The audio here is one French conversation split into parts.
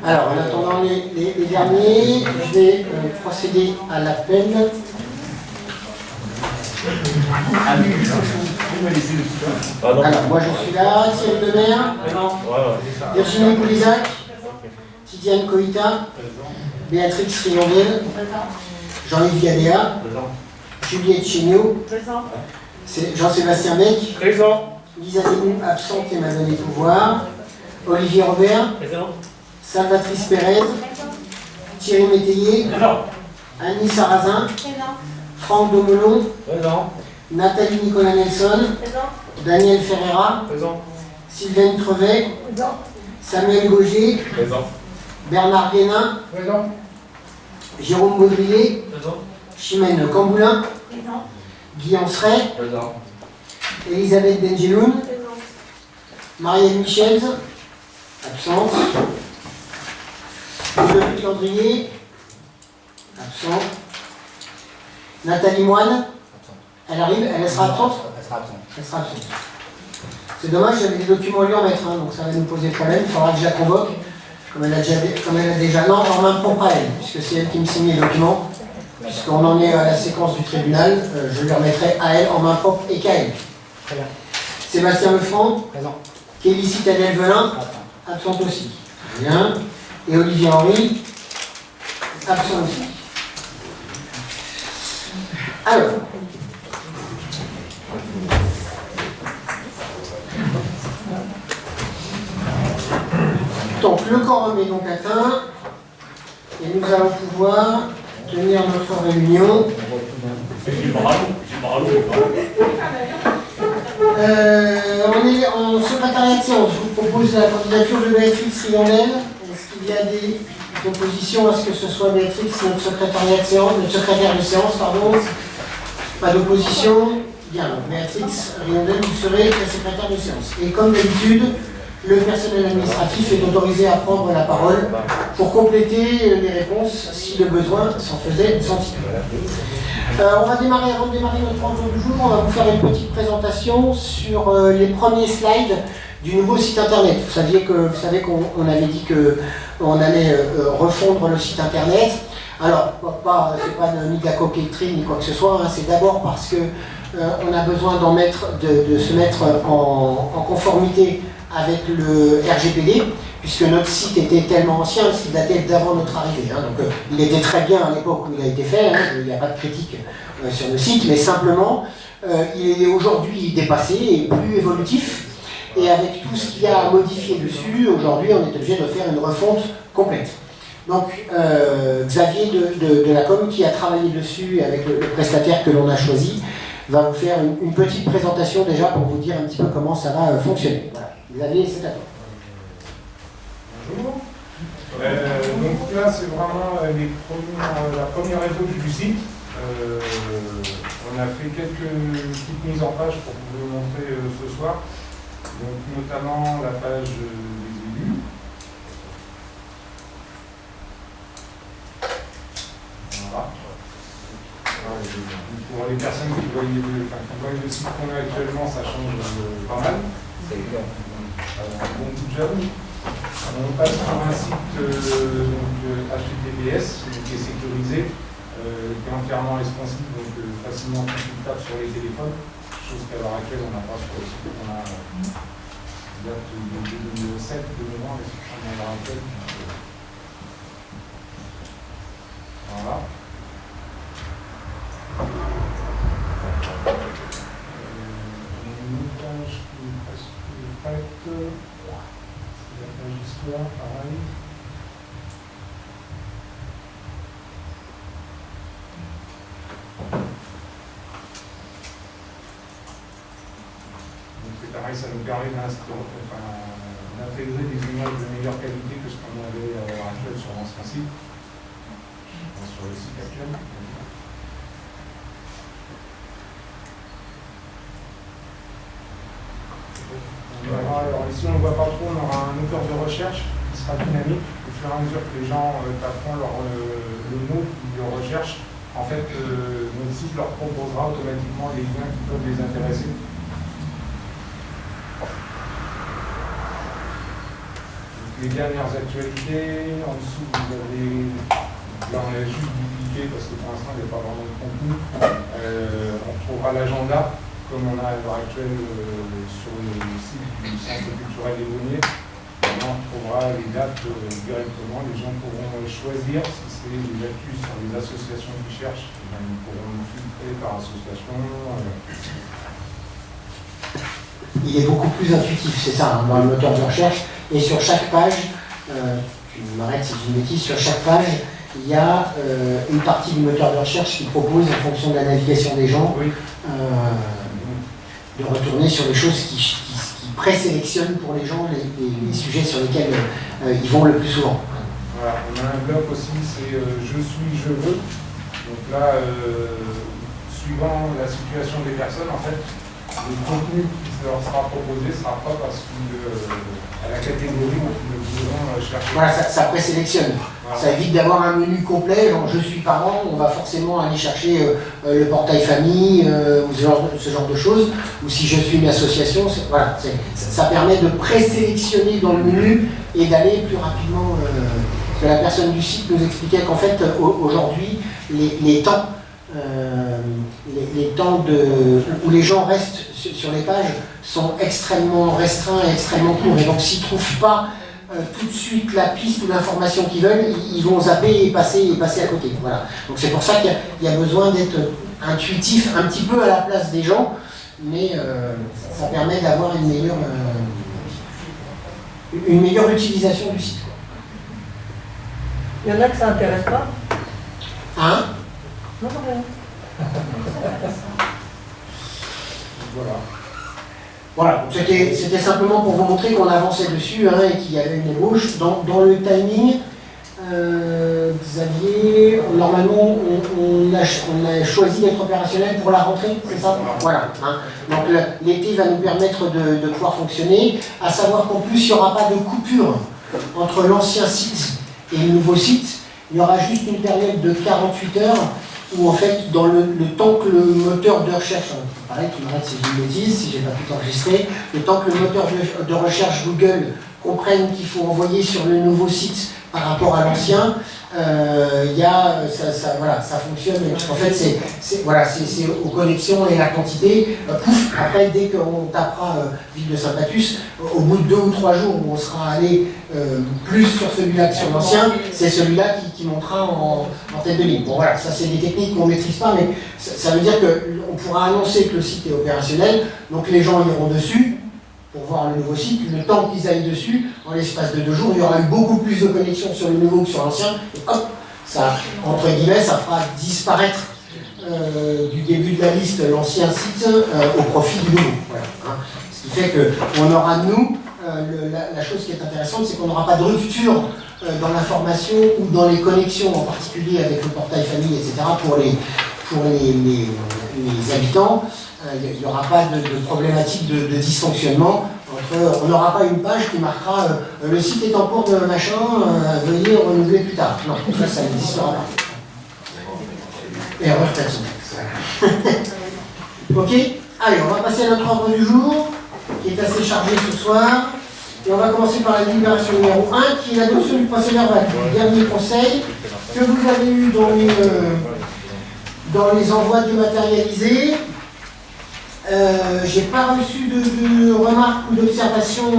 Alors, en attendant les derniers, je vais procéder à l'appel. Alors, moi je suis là, Thierry Lemaire, Virginie Boulizac, Tidiane Koïta, Béatrix Riondel, Jean-Yves Gadea, Juliette Chéniaud, Jean-Sébastien Beck, Lisa Dénou, absente et m'a donné pouvoir, Olivier Robert, Salvatrice Pérez, Thierry Métayer, Annie Sarrazin, Franck Domelon, Nathalie Nicolas Nelson, Daniel Ferreira, Sylvain Crevet, Samuel Gauger, Bernard Guénin, Jérôme Baudrier, Chimène Camboulin, Guy Anseret, Elisabeth Benjeloun, Marielle Michels, absente, Ludovic Landrier, absent, Nathalie Moine, elle arrive, elle sera absente. Elle sera absente. C'est dommage, j'avais des documents à lui remettre, hein, donc ça va nous poser problème. Il faudra que je la convoque, comme elle a déjà non, en main propre à elle, puisque c'est elle qui me signe les documents. Puisqu'on en est à la séquence du tribunal, je lui remettrai à elle en main propre et qu'à elle. Très bien. Sébastien Lefranc, présent. Kelly Citadel Velin, absente aussi. Bien. Et Olivier Henry, absent aussi. Alors. Donc, le quorum est donc atteint et nous allons pouvoir tenir notre réunion. On est en secrétariat de séance. Je vous propose la candidature de Béatrix Riondel. Est-ce qu'il y a des oppositions à ce que ce soit Béatrix notre secrétariat de séance, notre secrétaire de séance, pardon? Pas d'opposition. Bien, donc Béatrix Riondel, vous serez la secrétaire de séance. Et comme d'habitude, le personnel administratif est autorisé à prendre la parole pour compléter les réponses si le besoin s'en faisait sentir. On va démarrer, avant de démarrer notre ordre du jour, on va vous faire une petite présentation sur les premiers slides du nouveau site internet. Vous savez qu'on avait dit qu'on allait refondre le site internet. Alors, c'est pas ni de la coquetterie ni quoi que ce soit, hein, c'est d'abord parce que on a besoin de se mettre en conformité avec le RGPD, puisque notre site était tellement ancien, il datait d'avant notre arrivée. Hein, donc il était très bien à l'époque où il a été fait, hein, il n'y a pas de critique sur le site, mais simplement il est aujourd'hui dépassé et plus évolutif. Et avec tout ce qu'il y a à modifier dessus, aujourd'hui on est obligé de faire une refonte complète. Donc Xavier de la com qui a travaillé dessus avec le prestataire que l'on a choisi, va vous faire une petite présentation déjà pour vous dire un petit peu comment ça va fonctionner. Voilà. Xavier, c'est à toi. Bonjour. Donc là, c'est vraiment la première époque du site. On a fait quelques petites mises en page pour vous le montrer ce soir. Donc notamment la page des élus. Voilà. Pour les personnes qui voient le site qu'on a actuellement, ça change pas mal. Un bon bout de job. On passe sur un site HTTPS qui est sécurisé, qui est entièrement responsive, donc facilement consultable sur les téléphones, chose qu'à l'heure actuelle on n'a pas sur le site qu'on a date de 2007, 2020, les sites qu'on a à l'heure actuelle. Voilà. Une page qui est presque faite. C'est la page d'histoire, pareil. Donc c'est pareil, ça nous permet d'intégrer des images de meilleure qualité que ce qu'on avait à l'heure actuelle sur l'ancien site, sur le site actuel. Alors ici on ne voit pas trop, on aura un moteur de recherche qui sera dynamique. Au fur et à mesure que les gens taperont le mot qu'ils recherchent, en fait notre site leur proposera automatiquement les liens qui peuvent les intéresser. Donc les dernières actualités. En dessous, vous avez, là on a juste dupliqué parce que pour l'instant il n'y a pas vraiment de contenu. On trouvera l'agenda comme on a à l'heure actuelle sur le site du Centre culturel des Greniers. On trouvera les dates directement. Les gens pourront choisir si c'est des actus sur les associations qui cherchent. Ils pourront filtrer par association. Il est beaucoup plus intuitif, c'est ça, hein, dans le moteur de recherche. Et sur chaque page, tu m'arrêtes si je dis une bêtise, sur chaque page, il y a une partie du moteur de recherche qui propose, en fonction de la navigation des gens, Oui. De retourner sur les choses qui présélectionnent pour les gens les sujets sur lesquels ils vont le plus souvent. Voilà, on a un bloc aussi, c'est je suis, je veux. Donc là, suivant la situation des personnes, en fait, le contenu qui leur sera proposé sera propre à la catégorie où nous voulons chercher. Voilà, ça présélectionne. Voilà. Ça évite d'avoir un menu complet, genre je suis parent, on va forcément aller chercher le portail famille ou ce genre de choses. Ou si je suis une association, voilà, ça permet de présélectionner dans le menu et d'aller plus rapidement. Parce que la personne du site nous expliquait qu'en fait, aujourd'hui, les temps où les gens restent sur les pages sont extrêmement restreints et extrêmement courts. Et donc s'ils ne trouvent pas tout de suite la piste ou l'information qu'ils veulent, ils vont zapper et passer à côté. Voilà. Donc c'est pour ça qu'il y a besoin d'être intuitif un petit peu à la place des gens, mais ça permet d'avoir une meilleure utilisation du site. Il y en a que ça n'intéresse pas. Hein? Non, rien. Voilà. Voilà, c'était simplement pour vous montrer qu'on avançait dessus hein, et qu'il y avait une ébauche. Dans le timing, Xavier, normalement on a choisi d'être opérationnel pour la rentrée, c'est ça? Voilà. Hein. Donc l'été va nous permettre de pouvoir fonctionner, à savoir qu'en plus il n'y aura pas de coupure entre l'ancien site et le nouveau site. Il y aura juste une période de 48 heures où en fait, dans le temps que le moteur de recherche, pareil, tu m'arrêtes si je dis une bêtise, si j'ai pas tout enregistré, le temps que le moteur de recherche Google comprenne qu'il faut envoyer sur le nouveau site par rapport à l'ancien, ça fonctionne. En fait, c'est aux connexions et la quantité. Pouf, après, dès qu'on tapera Ville de Saint-Patus, au bout de 2 ou 3 jours où on sera allé plus sur celui-là que sur l'ancien, c'est celui-là qui montera en tête de ligne. Bon voilà, ça c'est des techniques qu'on ne maîtrise pas, mais ça veut dire qu'on pourra annoncer que le site est opérationnel, donc les gens iront dessus pour voir le nouveau site. Le temps qu'ils aillent dessus, en l'espace de 2 jours, il y aura eu beaucoup plus de connexions sur le nouveau que sur l'ancien, et hop, ça, entre guillemets, ça fera disparaître du début de la liste l'ancien site au profit du nouveau. Voilà, hein. Ce qui fait qu'on aura, nous, la chose qui est intéressante, c'est qu'on n'aura pas de rupture dans l'information ou dans les connexions, en particulier avec le portail famille, etc., pour les habitants. Il n'y aura pas de problématique de dysfonctionnement. On n'aura pas une page qui marquera le site est en cours de machin, veuillez renouveler plus tard. Non, ça n'existera pas. Erreur statique. Ok. Allez, on va passer à notre ordre du jour, qui est assez chargé ce soir. Et on va commencer par la délibération numéro 1, qui est l'adoption du procès verbal du dernier conseil que vous avez eu dans les envois dématérialisés. J'ai pas reçu de remarques ou d'observations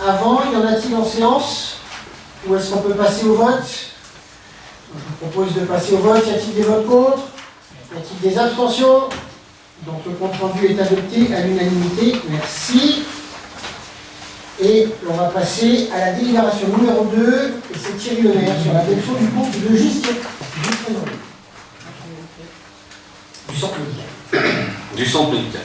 avant. Y en a-t-il en séance? Ou est-ce qu'on peut passer au vote? Je vous propose de passer au vote. Y a-t-il des votes contre? Y a-t-il des abstentions? Donc le compte rendu est adopté à l'unanimité. Merci. Et on va passer à la délibération numéro 2, et c'est Thierry Lemaire sur l'adoption du compte de gestion du trésorier. Du centre médical. Du centre médical.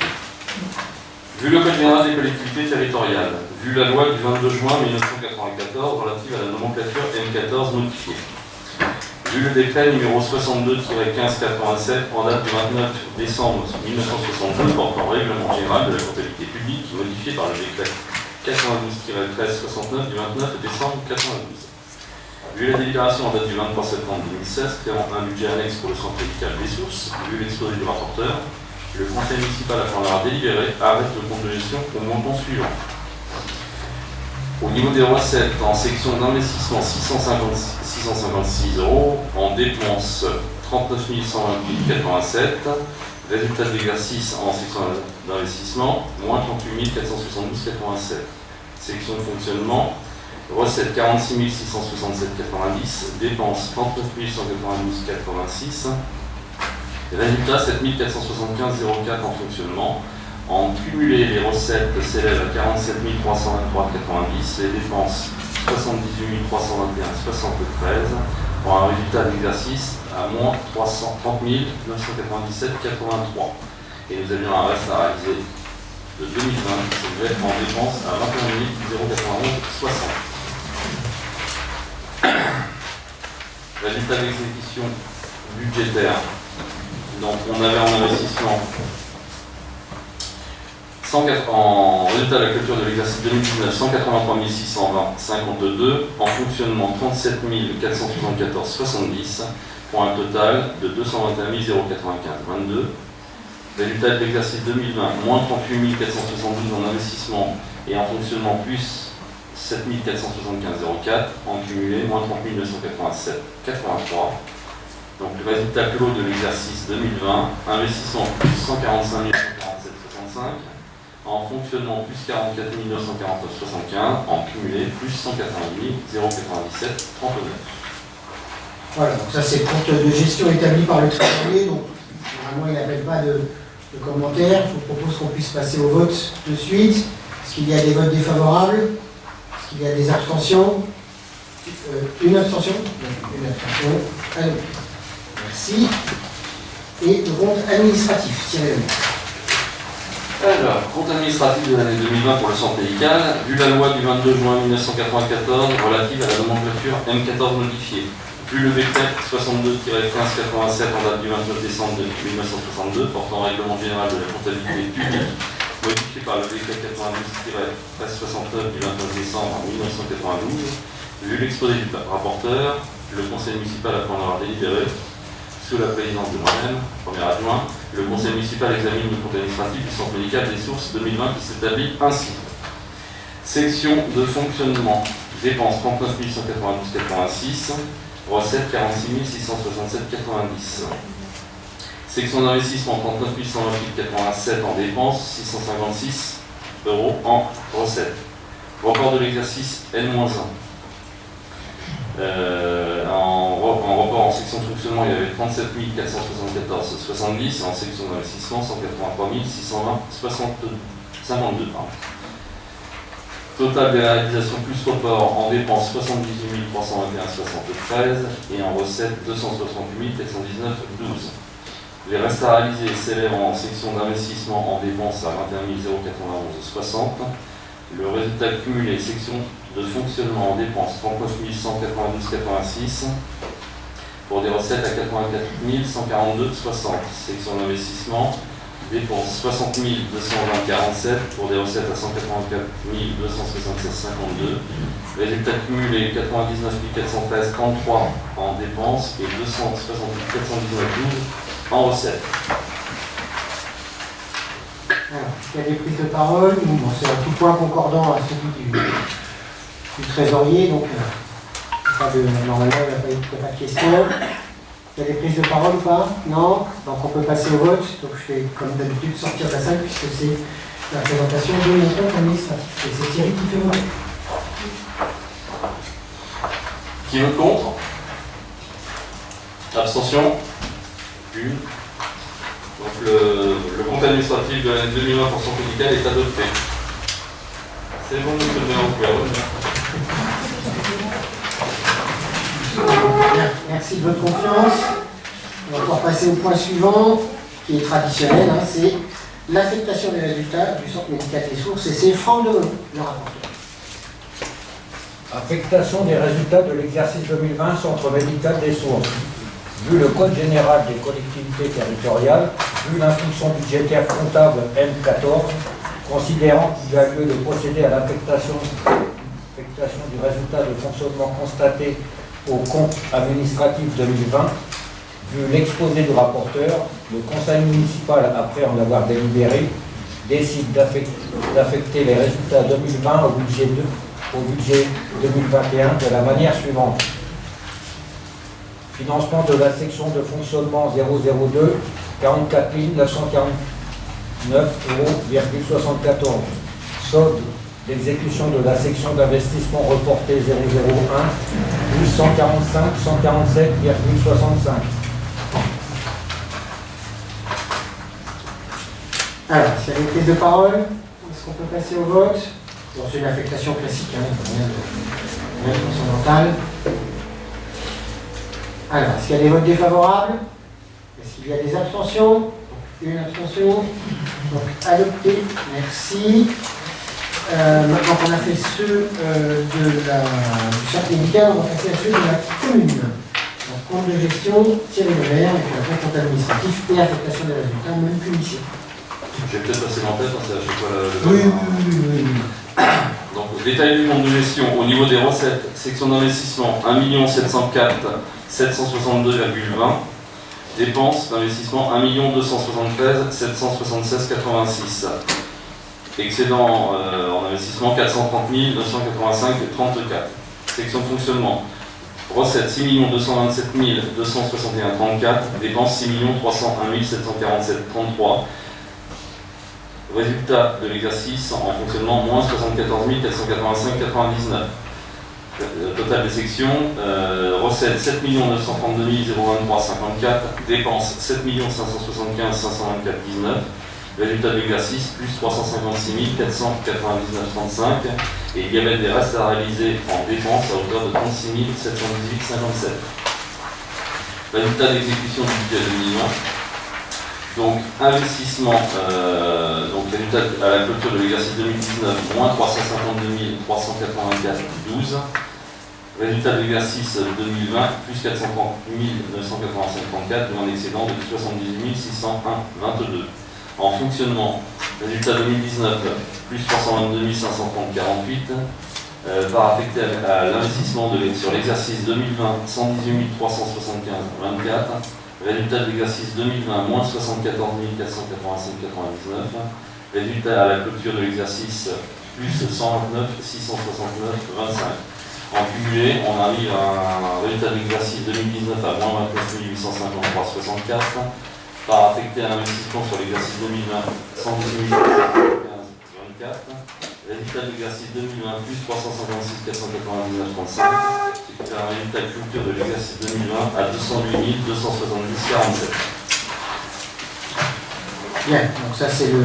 Vu le Code général des collectivités territoriales, vu la loi du 22 juin 1994 relative à la nomenclature M14 modifiée, vu le décret numéro 62-1587 en date du 29 décembre 1962 portant règlement général de la comptabilité publique modifié par le décret 92-1369 du 29 décembre 1992. Vu la délibération en date du 23 septembre 2016 créant un budget annexe pour le centre médical des sources, vu l'exposé du rapporteur, le conseil municipal, afin d'avoir délibéré, arrête le compte de gestion au montant suivant. Au niveau des recettes, en section d'investissement, 656 €, en dépenses, 39 128,87 €. Résultat de l'exercice en section d'investissement, moins 38 472,87 €. Section de fonctionnement, recettes 46 667,90 €, dépenses 39 192,86 €. Résultat 7 475,04 € en fonctionnement. En cumulé, les recettes s'élèvent à 47 323,90 €, les dépenses 78 321,73 €, pour un résultat d'exercice à moins 30 997,83 €. Et nous avions un reste à réaliser de 2020 qui s'élevait en dépenses à 21 091,60 €. Résultat d'exécution budgétaire. Donc on avait en investissement en résultat de la clôture de l'exercice 2019, 183 620,52 €, en fonctionnement 37 474,70 €, pour un total de 221 095,22 €. Résultat de l'exercice 2020, moins 38 472 € en investissement et en fonctionnement plus 7 475,04 €, en cumulé, moins 30 987,83 €. Donc le résultat clos de l'exercice 2020, investissement plus 145 147,65 €, en fonctionnement plus 44 949,75 €, en cumulé plus 180 097,39 €. Voilà, donc ça c'est le compte de gestion établi par le trésorier, donc normalement il n'appelle pas de commentaires. Je vous propose qu'on puisse passer au vote de suite. Est-ce qu'il y a des votes défavorables? Est-ce qu'il y a des abstentions? Une abstention? Une abstention. Allez. Merci. Et le compte administratif, tirez-le. Alors, compte administratif de l'année 2020 pour le centre médical, vu la loi du 22 juin 1994 relative à la nomenclature M14 modifiée, vu le VTEP 62-1587 en date du 29 décembre 1962 portant règlement général de la comptabilité publique, modifié par le décret 92-1369 du 29 décembre 1992, vu l'exposé du rapporteur, le conseil municipal après en avoir délibéré, sous la présidence de moi-même, premier adjoint, le conseil municipal examine le compte administratif du centre médical des sources 2020 qui s'établit ainsi. Section de fonctionnement, dépenses 39 192,86, recettes 46 667,90. Section d'investissement 39 128,87 en dépenses, 656 € en recettes. Report de l'exercice N-1. En report en section de fonctionnement, il y avait 37 474,70, en section d'investissement 183 620,52. Total des réalisations plus report en dépenses 78 321,73 et en recettes 268 419,12. Les restes à réaliser s'élèvent en section d'investissement en dépenses à 21 091,60. Le résultat cumulé, section de fonctionnement en dépenses 39 192,86 pour des recettes à 84 142,60. Section d'investissement, dépenses 60 220,47 pour des recettes à 184 276,52. Résultat cumulé 99 413,33 en dépenses et 268 419,12 en recettes. Alors, il y a des prises de parole. Bon, c'est un tout point concordant à celui du trésorier, donc normalement il n'y a pas de questions. Il y a des prises de parole ou pas? Non? Donc on peut passer au vote. Donc je vais comme d'habitude sortir de la salle puisque c'est la présentation de mon compte administratif. Et c'est Thierry qui fait le vote. Qui vote contre? Abstention? Une. Donc le compte administratif de l'année 2020 pour santé médicale est adopté. C'est bon, monsieur le maire, vous pouvez revenir. Bien, merci de votre confiance. On va pouvoir passer au point suivant, qui est traditionnel, hein, c'est l'affectation des résultats du centre médical des sources, et c'est Franck Develon, le rapporteur. Affectation des résultats de l'exercice 2020 centre médical des sources. Vu le Code général des collectivités territoriales, vu l'instruction budgétaire comptable M14, considérant qu'il y a lieu de procéder à l'affectation du résultat de fonctionnement constaté au compte administratif 2020, vu l'exposé du rapporteur, le conseil municipal, après en avoir délibéré, décide d'affecter les résultats 2020 au budget au budget 2021 de la manière suivante. Financement de la section de fonctionnement 002, 44 949,74 €. Solde d'exécution de la section d'investissement reporté 001, plus 145 147,65 €. Alors, s'il y a des prises de parole, est-ce qu'on peut passer au vote? Bon, c'est une affectation classique, hein, rien de fondamental. Alors, est-ce qu'il y a des votes défavorables? Est-ce qu'il y a des abstentions? Une abstention. Donc, adopté. Merci. Maintenant qu'on a fait ceux du centre médical, on va passer à ceux de la commune. Donc, compte de gestion, Thierry Levert, avec la compte administratif et affectation des résultats, même punition. Je vais peut-être passer en tête, c'est à chaque fois le. Oui. Donc, détail du compte de gestion. Au niveau des recettes, section d'investissement 1 704 762,20. Dépenses d'investissement 1 273 776,86. Excédent en investissement 430 985,34. Section de fonctionnement. Recettes 6 227 261,34. Dépenses 6 301 747,33. Résultat de l'exercice en fonctionnement moins 74 485,99. Total des sections, recettes 7 932 023,54, dépenses 7 575 524,19, résultat de l'exercice plus 356 499,35, et il y avait des restes à réaliser en dépenses à hauteur de 36 718,57. Résultat d'exécution du budget 2020. Donc, investissement, donc résultat à la clôture de l'exercice 2019, moins 352 384,12. Résultat de l'exercice 2020, plus 430 985,34, ou un excédent de 78 601,22. En fonctionnement, résultat 2019, plus 322 530,48. Par affecté à l'investissement sur l'exercice 2020, 118 375,24. Résultat de l'exercice 2020, moins 74 485,99. Résultat à la clôture de l'exercice, plus 129 669,25. En cumulé, on arrive à un résultat de l'exercice 2019 à moins 29 853,64. Par affecté à l'investissement sur l'exercice 2020, 118 415,24. Résultat de l'exercice 2020, plus 356 499,35. Ce qui fait un résultat de clôture de l'exercice 2020 à 208 270,47. Bien, donc ça c'est le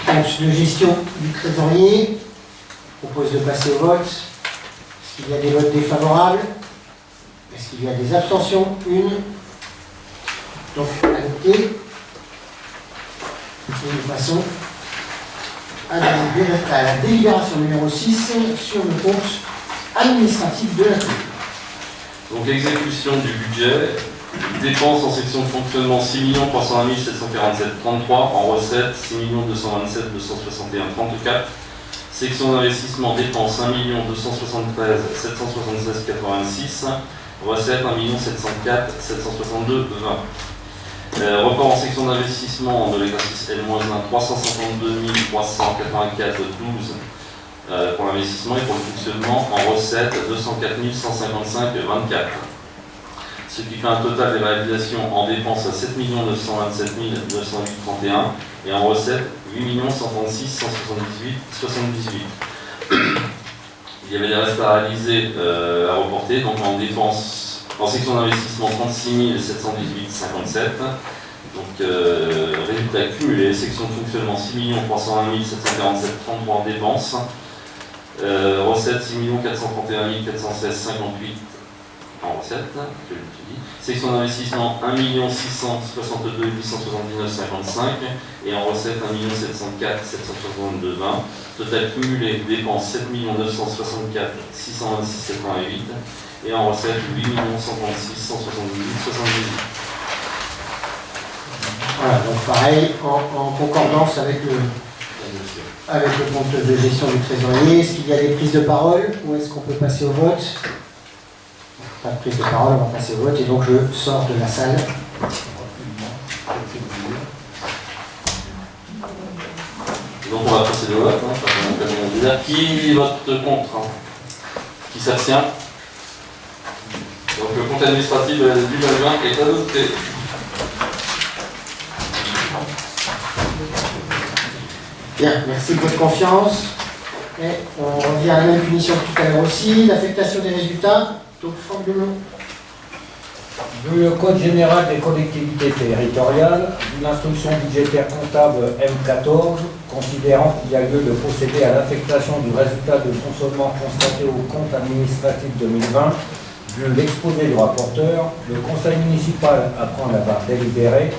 compte de gestion du trésorier. Je propose de passer au vote. Est-ce qu'il y a des votes défavorables? Est-ce qu'il y a des abstentions? Une. Donc, adopté. Et nous passons à la délibération numéro 6 sur le compte administratif de la commune. Donc exécution du budget, dépenses en section de fonctionnement 6 301 747,33, en recettes 6 227 261,34, section d'investissement dépenses 1 273 776,86, recettes 1 704 762,20. Report en section d'investissement de l'exercice L-1, 352 384,12 pour l'investissement et pour le fonctionnement, en recettes 204 155,24. Ce qui fait un total des réalisations en dépenses à 7 927 908,31 et en recettes 8 136 178,78. Il y avait des restes à réaliser, à reporter, donc en dépenses. En section d'investissement, 36 718,57. Donc, résultat cumulé, section de fonctionnement, 6 301 747,33 en dépenses. Recettes, 6 431 416,58 en recettes, je l'ai dit. Section d'investissement, 1 662 879,55. Et en recettes, 1 704 762,20. Total cumulé, dépenses, 7 964 626,88. Et en recette 8 136 178,78. Voilà, donc pareil, en concordance avec le compte de gestion du trésorier. Est-ce qu'il y a des prises de parole ou est-ce qu'on peut passer au vote? Pas de prise de parole, on va passer au vote et donc je sors de la salle. Donc on va procéder au vote. Qui vote contre? Qui s'abstient? Donc le compte administratif de l'année 2020 est adopté. Bien, merci de votre confiance. Et on revient à la même punition que tout à l'heure aussi, l'affectation des résultats. Donc, Franck Delon. Vu le Code général des collectivités territoriales, vu l'instruction budgétaire comptable M14, considérant qu'il y a lieu de procéder à l'affectation du résultat de fonctionnement constaté au compte administratif 2020, vu l'exposé du rapporteur, le conseil municipal, après en avoir délibéré,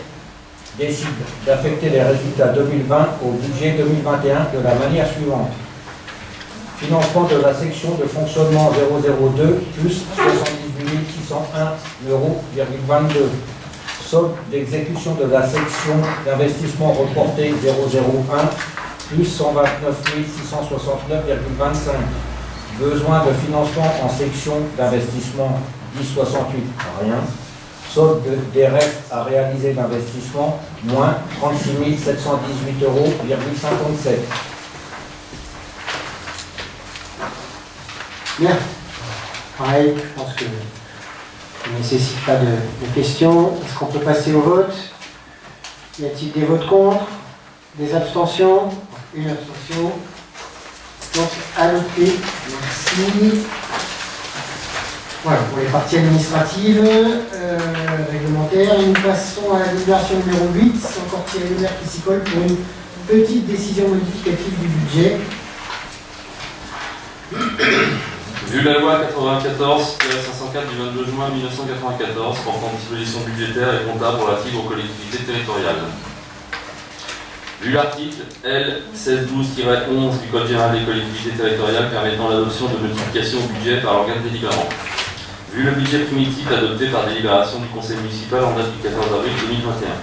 décide d'affecter les résultats 2020 au budget 2021 de la manière suivante. Financement de la section de fonctionnement 002 plus 78 601 €,22. Solde d'exécution de la section d'investissement reporté 001 plus 129 669,25. Besoin de financement en section d'investissement 1068, rien. Solde des restes à réaliser d'investissement, moins 36 718,57 €. Bien. Pareil, je pense que ça ne nécessite pas de questions. Est-ce qu'on peut passer au vote? Y a-t-il des votes contre? Des abstentions? Une abstention. Donc, adopté. Merci. Voilà, pour les parties administratives, réglementaires. Et nous passons à la délibération numéro 8, c'est encore Thierry Lebert qui s'y colle pour une petite décision modificative du budget. Vu la loi 94-504 du 22 juin 1994 portant dispositions budgétaires et comptables relatives aux collectivités territoriales. Vu l'article L. 1612-11 du Code général des collectivités territoriales permettant l'adoption de modifications au budget par l'organe délibérant. Vu le budget primitif adopté par délibération du Conseil municipal en date du 14 avril 2021.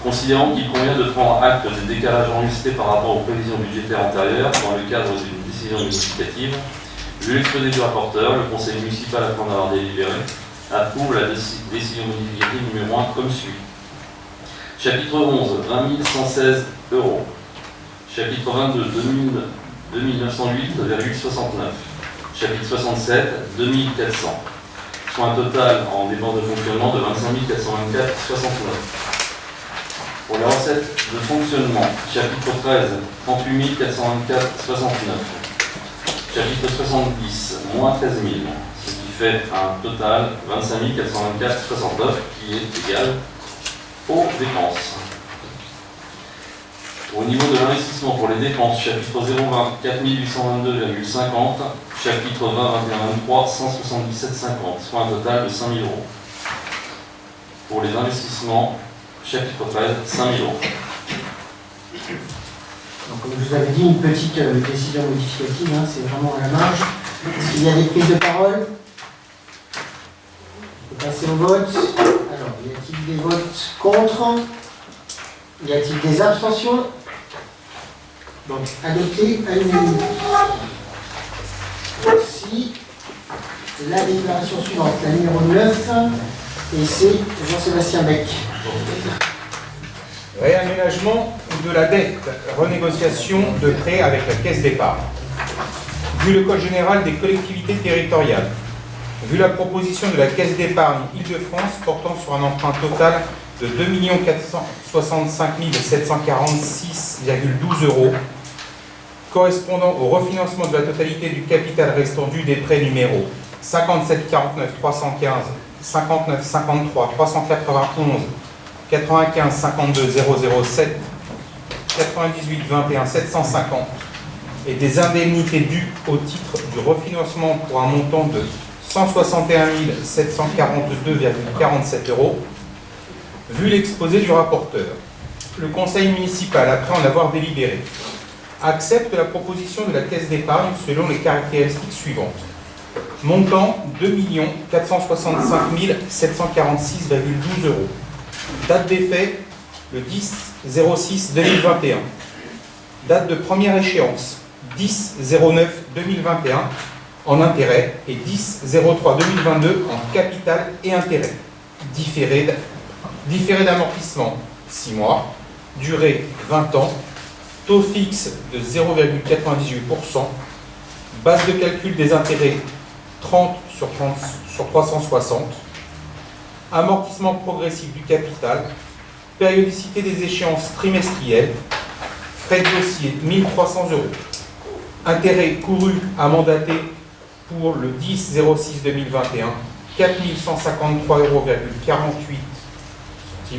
Considérant qu'il convient de prendre acte des décalages enregistrés par rapport aux prévisions budgétaires antérieures dans le cadre d'une décision modificative, vu l'exposé du rapporteur, le conseil municipal, après en avoir délibéré, approuve la décision modificative numéro 1 comme suit. Chapitre 11, 20 116 €. Chapitre 22, 2908,69. Chapitre 67, 2400. Soit un total en dépenses de fonctionnement de 25 424,69. Pour les recettes de fonctionnement, chapitre 13, 38 424,69. Chapitre 70, moins 13 000, ce qui fait un total 25 424,69 qui est égal aux dépenses. Au niveau de l'investissement pour les dépenses, chapitre 020, 4822,50, chapitre 20, 21, 23, 177,50, soit un total de 5 000 €. Pour les investissements, chapitre 13, 5 000 €. Donc, comme je vous avais dit, une petite décision modificative, hein, c'est vraiment à la marge. Est-ce qu'il y a des prises de parole? On peut passer au vote. Alors, y a-t-il des votes contre? Y a-t-il des abstentions? Donc, adopté à l'unanimité. Voici la délibération suivante, la numéro 9, et c'est Jean-Sébastien Beck. Réaménagement de la dette, renégociation de prêt avec la caisse d'épargne. Vu le Code général des collectivités territoriales, vu la proposition de la caisse d'épargne Île-de-France portant sur un emprunt total de 2 465 746,12 €, correspondant au refinancement de la totalité du capital restant dû des prêts numéro 57 49 315, 59 53 391, 95 52 007, 98 21 750 et des indemnités dues au titre du refinancement pour un montant de 161 742,47 €. Vu l'exposé du rapporteur, le conseil municipal, après en avoir délibéré, accepte la proposition de la caisse d'épargne selon les caractéristiques suivantes. Montant 2 465 746,12 €. Date d'effet le 10-06-2021. Date de première échéance 10-09-2021 en intérêt et 10-03-2022 en capital et intérêt. Différé d'amortissement 6 mois. Durée 20 ans. Taux fixe de 0,98%. Base de calcul des intérêts 30 sur 360, amortissement progressif du capital, périodicité des échéances trimestrielles, frais de dossier 1300 €, intérêt couru à mandater pour le 10-06-2021, 4153,48 €,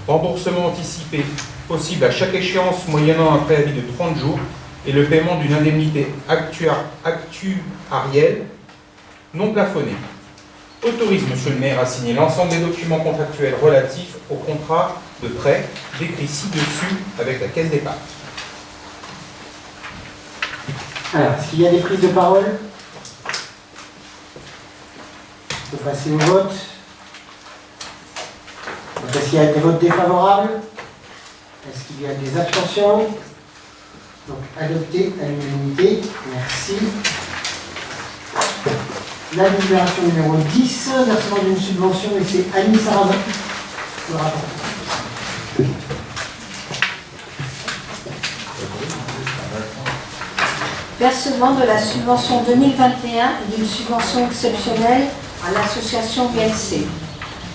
remboursement anticipé possible à chaque échéance moyennant un préavis de 30 jours et le paiement d'une indemnité actuarielle non plafonnée. Autorise Monsieur le maire à signer l'ensemble des documents contractuels relatifs au contrat de prêt décrit ci-dessus avec la Caisse d'épargne. Alors, est-ce qu'il y a des prises de parole? On peut passer au vote. Donc, est-ce qu'il y a des votes défavorables? Est-ce qu'il y a des abstentions? Donc, adopté à l'unanimité. Merci. La délibération numéro 10, versement d'une subvention, et c'est Annie Sarrazin, le rapporteur. Versement de la subvention 2021 et d'une subvention exceptionnelle à l'association VNC.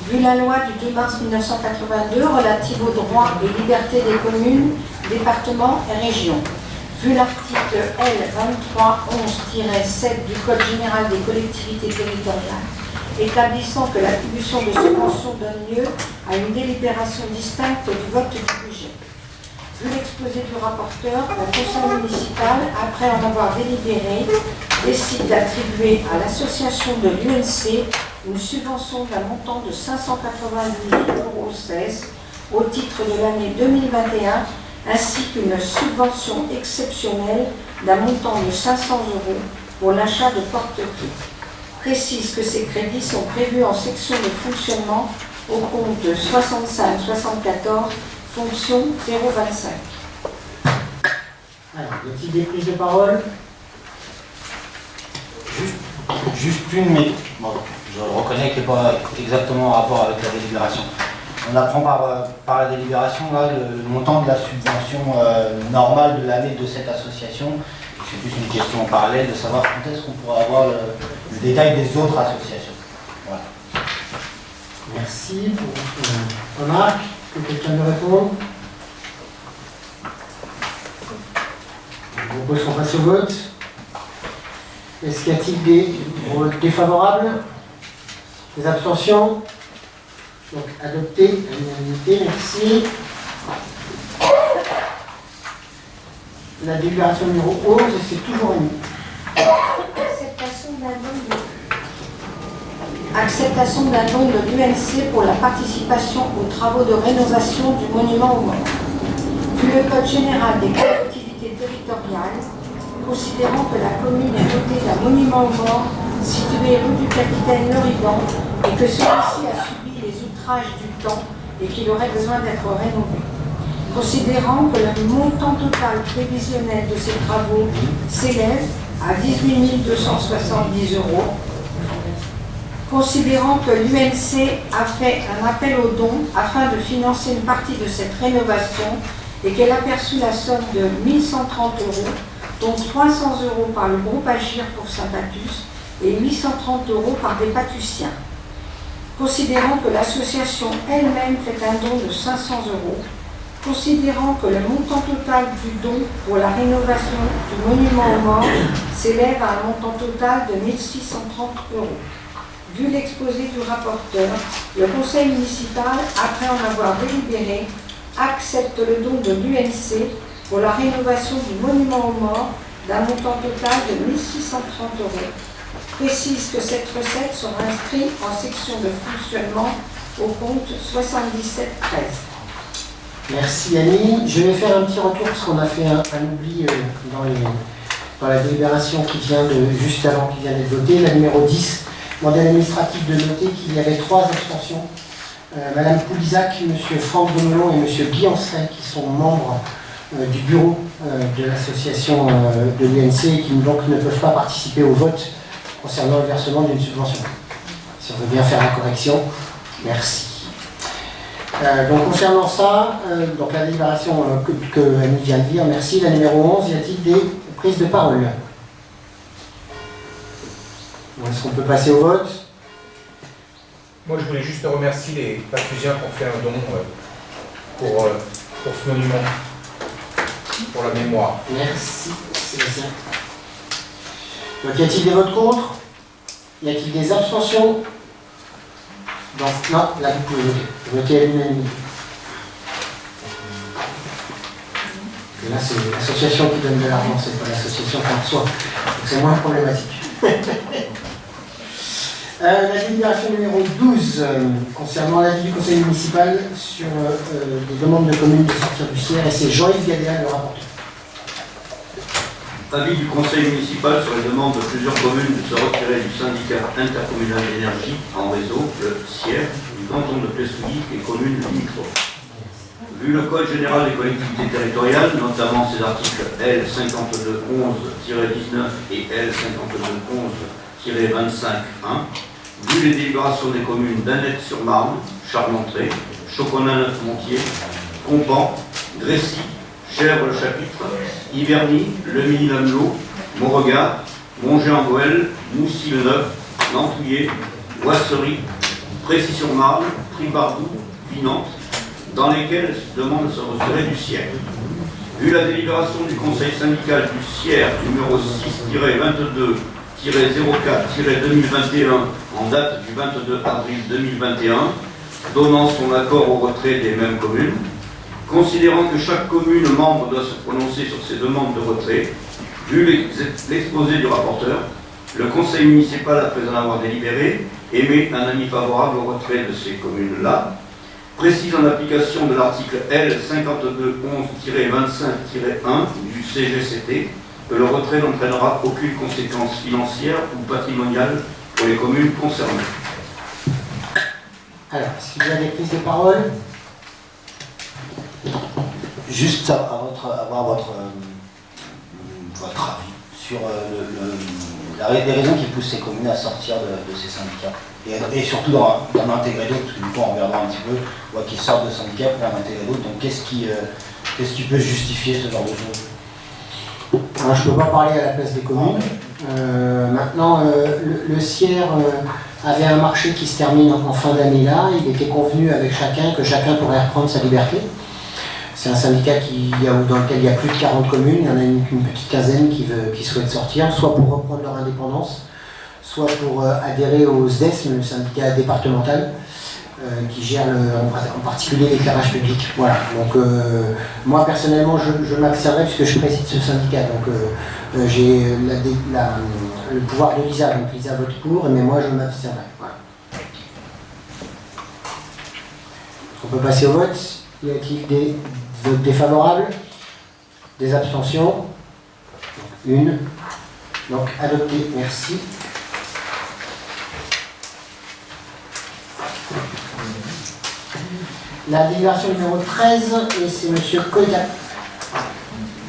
Vu la loi du 2 mars 1982 relative aux droits et libertés des communes, départements et régions. Vu l'article L. 2311-7 du Code général des collectivités territoriales, établissant que l'attribution de subventions donne lieu à une délibération distincte du vote du budget. Vu l'exposé du rapporteur, le conseil municipal, après en avoir délibéré, décide d'attribuer à l'association de l'UNC une subvention d'un montant de 592,16 € au titre de l'année 2021, ainsi qu'une subvention exceptionnelle d'un montant de 500 € pour l'achat de porte-clés. Précise que ces crédits sont prévus en section de fonctionnement au compte de 65-74, fonction 025. Alors, y a-t-il des prises de parole? Juste une, mais bon, je reconnais qu'elle n'est pas exactement en rapport avec la délibération. On apprend par la délibération là, le montant de la subvention normale de l'année de cette association. C'est plus une question en parallèle de savoir quand est-ce qu'on pourra avoir le détail des autres associations. Voilà. Merci pour votre remarque. Est-ce que quelqu'un me répond? Je vous propose qu'on passe au vote. Est-ce qu'il y a-t-il des votes défavorables? Des abstentions? Donc adopté à l'unanimité, merci. La délibération numéro 11, c'est toujours une. Acceptation d'un don de l'UNC pour la participation aux travaux de rénovation du monument aux morts. Vu le Code général des collectivités territoriales, considérant que la commune est dotée d'un monument aux morts situé rue du Capitaine Loridan et que celui-ci a subi les outrages du temps et qu'il aurait besoin d'être rénové. Considérant que le montant total prévisionnel de ces travaux s'élève à 18 270 €, considérant que l'UNC a fait un appel aux dons afin de financer une partie de cette rénovation et qu'elle a perçu la somme de 1130 €, dont 300 € par le groupe Agir pour Saint-Patus et 830 € par des patuciens. Considérant que l'association elle-même fait un don de 500 €, considérant que le montant total du don pour la rénovation du monument aux morts s'élève à un montant total de 1630 €. Vu l'exposé du rapporteur, le conseil municipal, après en avoir délibéré, accepte le don de l'UNC pour la rénovation du monument aux morts d'un montant total de 1630 €. Précise que cette recette sera inscrite en section de fonctionnement au compte 7713. Merci Annie. Je vais faire un petit retour parce qu'on a fait un oubli dans la délibération qui vient juste avant, qui vient d'être votée, la numéro 10. Mandat administratif de noter qu'il y avait 3 abstentions. Madame Poulizac, Monsieur Franck Demelon et Monsieur Guy Anceret, qui sont membres du bureau de l'association de l'UNC et qui donc ne peuvent pas participer au vote concernant le versement d'une subvention. Si on veut bien faire la correction, merci. Donc concernant ça, donc la délibération que Annie vient de dire, merci. La numéro 11, y a-t-il des prises de parole? Voici qu'on peut passer au vote? Moi, je voulais juste remercier les Pacusiens qui ont fait un don pour ce monument, pour la mémoire. Merci, Sébastien. Donc, y a-t-il des votes contre? Y a-t-il des abstentions? Non, là vous pouvez voter. Votez à l'unanimité. Et là, c'est l'association qui donne de l'argent, c'est pas l'association qui en reçoit. Donc c'est moins problématique. La délibération numéro 12, concernant l'avis du conseil municipal sur les demandes de communes de sortir du CIR, et c'est Jean-Yves Gadéa, le rapporteur. Avis du conseil municipal sur les demandes de plusieurs communes de se retirer du syndicat intercommunal d'énergie en réseau, le CIR, du canton de Plessouilly et communes limitrophes. Vu le Code général des collectivités territoriales, notamment ses articles L5211-19 et L5211-25-1, vu les délibérations des communes d'Annette-sur-Marne, Charmentré, Choconin-Neuf-Montier, Compan, Grécy, Chèvres-le-Chapitre, Iverny, Le Mini-Lamelot, Beauregard, Montgé-en-Goël, Moussy-le-Neuf, Nantouillet, Boisserie, Précy-sur-Marne, Tribardou, Vinante, dans lesquelles se demande de se retirer du CIR. Vu la délibération du conseil syndical du CIR numéro 6-22-04-2021 en date du 22 avril 2021, donnant son accord au retrait des mêmes communes, considérant que chaque commune membre doit se prononcer sur ses demandes de retrait, vu l'exposé du rapporteur, le conseil municipal, après en avoir délibéré, émet un avis favorable au retrait de ces communes-là, précise en application de l'article L5211-25-1 du CGCT que le retrait n'entraînera aucune conséquence financière ou patrimoniale pour les communes concernées. Alors, est-ce qu'il y a des prises de parole? Juste avoir votre avis sur les raisons qui poussent ces communes à sortir de ces syndicats. Et surtout d'en intégrer d'autres, parce que du coup, en regardant un petit peu, on voit qu'ils sortent de syndicats pour en intégrer d'autres. Donc qu'est-ce qui peut justifier ce genre de choses? Alors, je ne peux pas parler à la place des communes. Maintenant, le CIR avait un marché qui se termine en fin d'année là. Il était convenu avec chacun que chacun pourrait reprendre sa liberté. C'est un syndicat dans lequel il y a plus de 40 communes. Il y en a une petite quinzaine qui souhaitent sortir, soit pour reprendre leur indépendance, soit pour adhérer au SDES, le syndicat départemental, qui gère en particulier l'éclairage public. Voilà. Donc moi personnellement je m'abstiendrai puisque je préside ce syndicat. Donc j'ai le pouvoir de Lisa, donc Lisa vote pour, mais moi je m'abstiendrai. Voilà. On peut passer au vote. Y a-t-il des votes défavorables? Des abstentions? Une. Donc adopté, merci. La délibération numéro 13, et c'est M. Koya.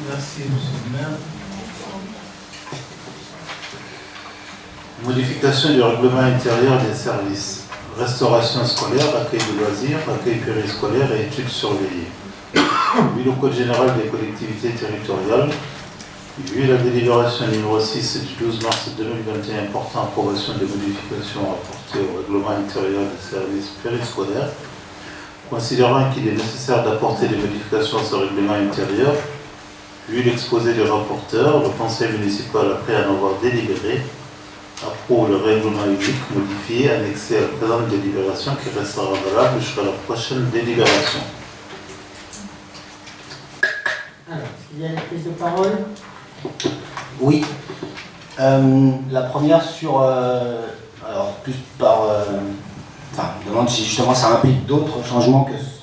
Merci, M. le maire. Modification du règlement intérieur des services. Restauration scolaire, accueil de loisirs, accueil périscolaire et études surveillées. Vu le Code général des collectivités territoriales, vu la délibération numéro 6 du 12 mars 2021 portant approbation des modifications apportées au règlement intérieur des services périscolaires, considérant qu'il est nécessaire d'apporter des modifications à ce règlement intérieur, vu l'exposé du rapporteur, le conseil municipal, après en avoir délibéré, approuve le règlement unique modifié annexé à la présente délibération qui restera valable jusqu'à la prochaine délibération. Alors, est-ce qu'il y a des prises de parole? Oui. La première sur... alors, plus par... enfin, je me demande si justement ça implique d'autres changements que ce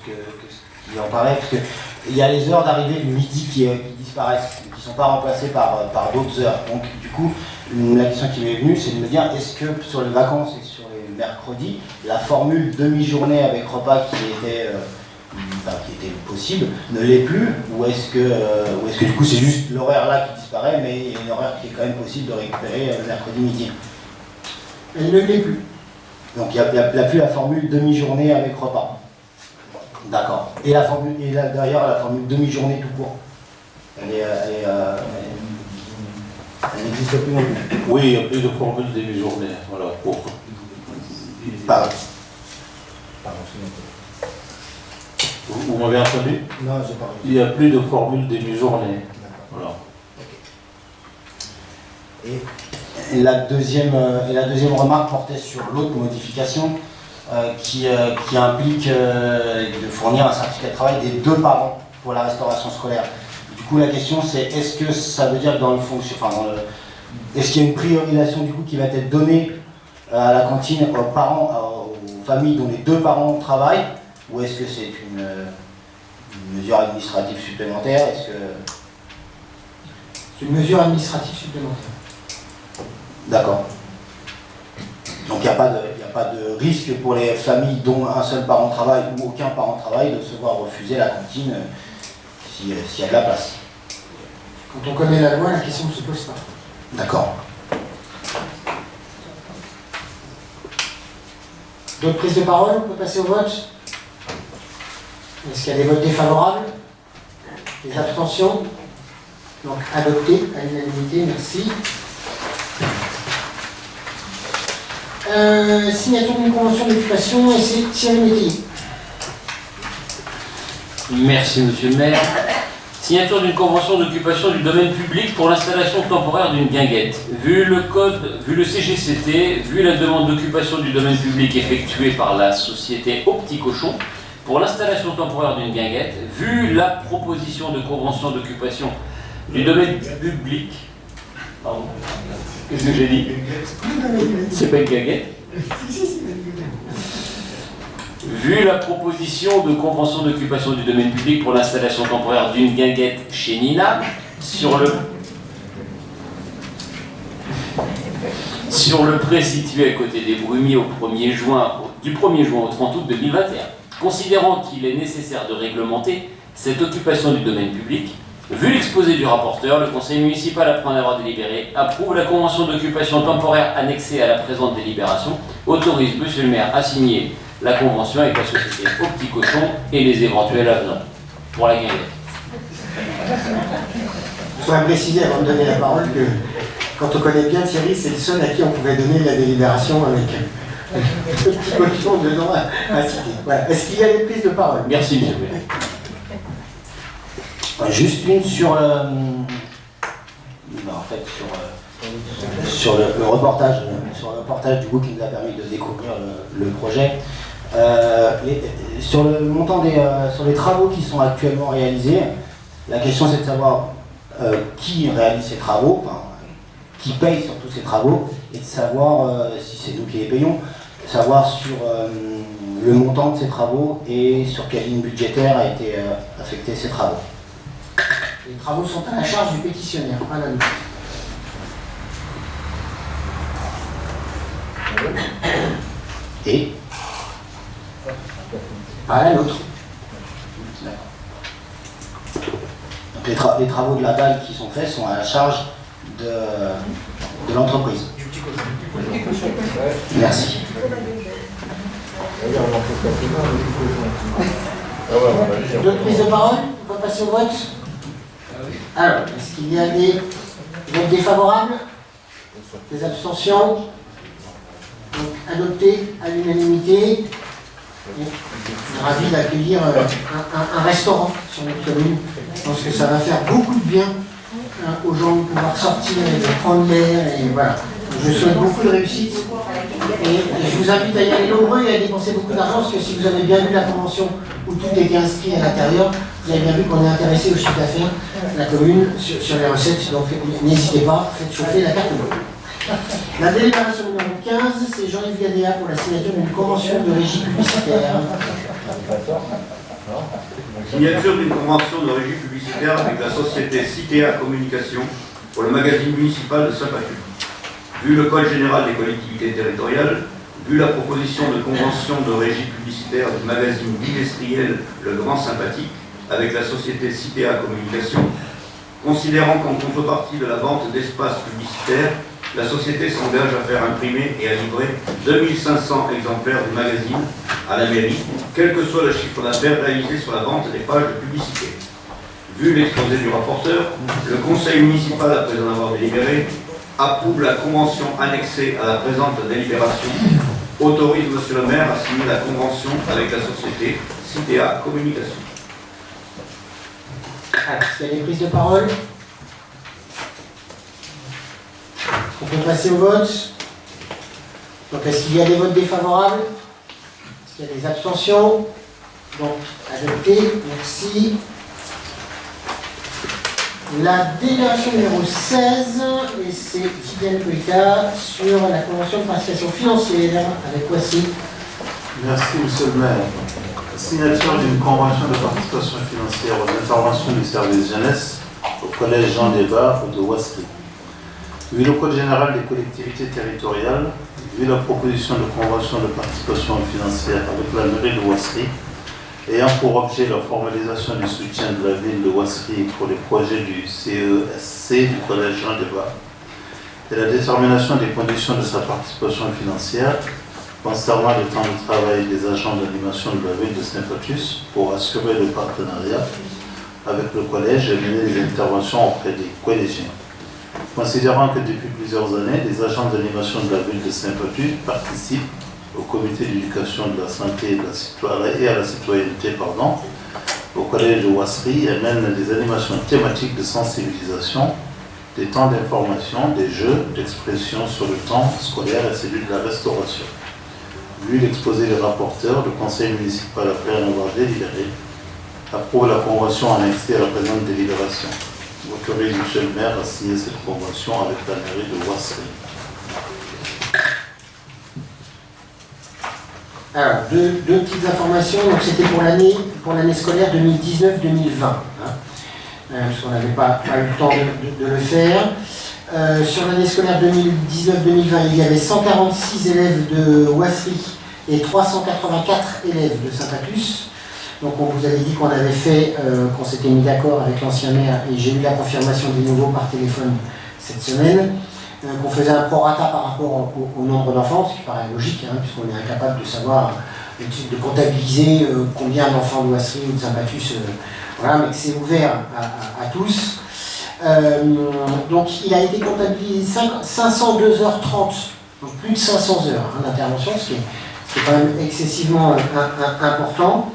qui en paraît, parce qu'il y a les heures d'arrivée du midi qui disparaissent, qui ne sont pas remplacées par d'autres heures. Donc, du coup, la question qui m'est venue, c'est de me dire, est-ce que sur les vacances et sur les mercredis, la formule demi-journée avec repas qui était possible ne l'est plus, ou est-ce que du coup c'est juste l'horaire là qui disparaît, mais il y a une horaire qui est quand même possible de récupérer le mercredi midi? Elle ne l'est plus. Donc il n'y a plus la formule demi-journée avec repas. D'accord. Et derrière la formule demi-journée tout court, elle n'existe plus non plus. Oui, il n'y a plus de formule demi-journée. Voilà, pour. Pardon. Vous m'avez entendu? Non, j'ai pas. Il n'y a plus de formule demi-journée. Voilà. Et la deuxième remarque portait sur l'autre modification qui implique de fournir un certificat de travail des 2 parents pour la restauration scolaire. Du coup, la question c'est est-ce que ça veut dire que dans le est-ce qu'il y a une priorisation du coup qui va être donnée à la cantine aux parents, aux familles dont les 2 parents travaillent, ou est-ce que c'est une mesure administrative supplémentaire? C'est une mesure administrative supplémentaire. D'accord. Donc il n'y a pas de risque pour les familles dont un seul parent travaille ou aucun parent travaille de se voir refuser la cantine s'il y a de la place. Quand on connaît la loi, la question ne se pose pas. D'accord. D'autres prises de parole? On peut passer au vote? Est-ce qu'il y a des votes défavorables? Des abstentions? Donc adopté à l'unanimité, merci. Signature d'une convention d'occupation, et c'est Thierry Métier. Merci Monsieur le maire. Signature d'une convention d'occupation du domaine public pour l'installation temporaire d'une guinguette. Vu le CGCT, vu la demande d'occupation du domaine public effectuée par la société Au Petit Cochon pour l'installation temporaire d'une guinguette, vu la proposition de convention d'occupation du domaine public. Pardon. Qu'est-ce que j'ai dit? C'est pas une guinguette. Vu la proposition de convention d'occupation du domaine public pour l'installation temporaire d'une guinguette chez Nina, sur le pré situé à côté des Brumis du 1er juin au 30 août 2021, considérant qu'il est nécessaire de réglementer cette occupation du domaine public, vu l'exposé du rapporteur, le conseil municipal, après en avoir délibéré, approuve la convention d'occupation temporaire annexée à la présente délibération, autorise monsieur le maire à signer la convention avec la société Au Petit Cochon et les éventuels avenants pour la guinguette. Je voudrais préciser avant de donner la parole que quand on connaît bien Thierry, c'est le seul à qui on pouvait donner la délibération avec le petit cochon dedans à citer. Voilà. Est-ce qu'il y a des prises de parole? Merci monsieur le maire. Juste une sur le reportage, du coup qui nous a permis de découvrir le projet. Sur le montant sur les travaux qui sont actuellement réalisés, la question c'est de savoir qui réalise ces travaux, enfin, qui paye sur tous ces travaux, et de savoir si c'est nous qui les payons, de savoir sur le montant de ces travaux et sur quelle ligne budgétaire a été affecté ces travaux. Les travaux sont à la charge du pétitionnaire, pas la nôtre. Et pas la nôtre. Donc les travaux de la dalle qui sont faits sont à la charge de l'entreprise. Merci. D'autres prises de parole? On peut passer au vote? Alors, est-ce qu'il y a des votes défavorables? Des abstentions? Donc, adopté à l'unanimité. On est ravi d'accueillir un restaurant sur notre commune. Je pense que ça va faire beaucoup de bien aux gens de pouvoir sortir et de prendre l'air. Et voilà. Je souhaite beaucoup de réussite. Et je vous invite à y aller nombreux et à dépenser beaucoup d'argent, parce que si vous avez bien vu la convention où tout était inscrit à l'intérieur, vous avez bien vu qu'on est intéressé au chiffre d'affaires de la commune sur les recettes. Donc n'hésitez pas, faites chauffer la carte bleue. La délibération numéro 15, c'est Jean-Yves Gadéa pour la signature d'une convention de régie publicitaire. Signature d'une convention de régie publicitaire avec la société Citea Communication pour le magazine municipal de Saint-Pacu. Vu le Code général des collectivités territoriales, vu la proposition de convention de régie publicitaire du magazine bimestriel Le Grand Sympathique avec la société Citea Communication, considérant qu'en contrepartie de la vente d'espaces publicitaires, la société s'engage à faire imprimer et à livrer 2500 exemplaires du magazine à la mairie, quel que soit le chiffre d'affaires réalisé sur la vente des pages de publicité. Vu l'exposé du rapporteur, le conseil municipal, après en avoir délibéré, approuve la convention annexée à la présente délibération, autorise Monsieur le maire à signer la convention avec la société Citea Communication. Est-ce qu'il y a des prises de parole? On peut passer au vote. Donc, est-ce qu'il y a des votes défavorables? Est-ce qu'il y a des abstentions? Donc, adopté. Merci. La délibération numéro 16, et c'est Kylian Pouika sur la convention de participation financière avec Wassy. Merci, Monsieur le maire. Signature d'une convention de participation financière aux interventions du service jeunesse au collège Jean Desbarres de Ouassy. Vu le Code général des collectivités territoriales, vu la proposition de convention de participation financière avec la mairie de Ouassy, ayant pour objet la formalisation du soutien de la ville de Ouassy pour les projets du CESC du collège Jean Desbarres, et la détermination des conditions de sa participation financière concernant le temps de travail des agents d'animation de la ville de Saint-Patus pour assurer le partenariat avec le collège et mener des interventions auprès des collégiens. Considérant que depuis plusieurs années, les agents d'animation de la ville de Saint-Patus participent au comité d'éducation de la santé et à la citoyenneté, au collège de Ouassy et mènent des animations thématiques de sensibilisation, des temps d'information, des jeux, d'expression sur le temps scolaire et celui de la restauration. Vu l'exposé des rapporteurs, le conseil municipal après en avoir délibéré approuve la convention annexée à la présente délibération. J'autorise Monsieur le maire à signer cette convention avec la mairie de Ouassy. Alors, deux petites informations. Donc, c'était pour l'année scolaire 2019-2020. Parce qu'on n'avait pas eu le temps de le faire. Sur l'année scolaire 2019-2020, il y avait 146 élèves de Ouassy et 384 élèves de Saint-Patus. Donc on vous avait dit qu'on avait fait, qu'on s'était mis d'accord avec l'ancien maire, et j'ai eu la confirmation des nouveaux par téléphone cette semaine, qu'on faisait un prorata par rapport au nombre d'enfants, ce qui paraît logique, puisqu'on est incapable de savoir, de comptabiliser combien d'enfants de Ouassy ou de Saint-Patus, voilà, mais que c'est ouvert à tous. Donc il a été comptabilisé 502h30, donc plus de 500 heures d'intervention, ce qui est quand même excessivement important.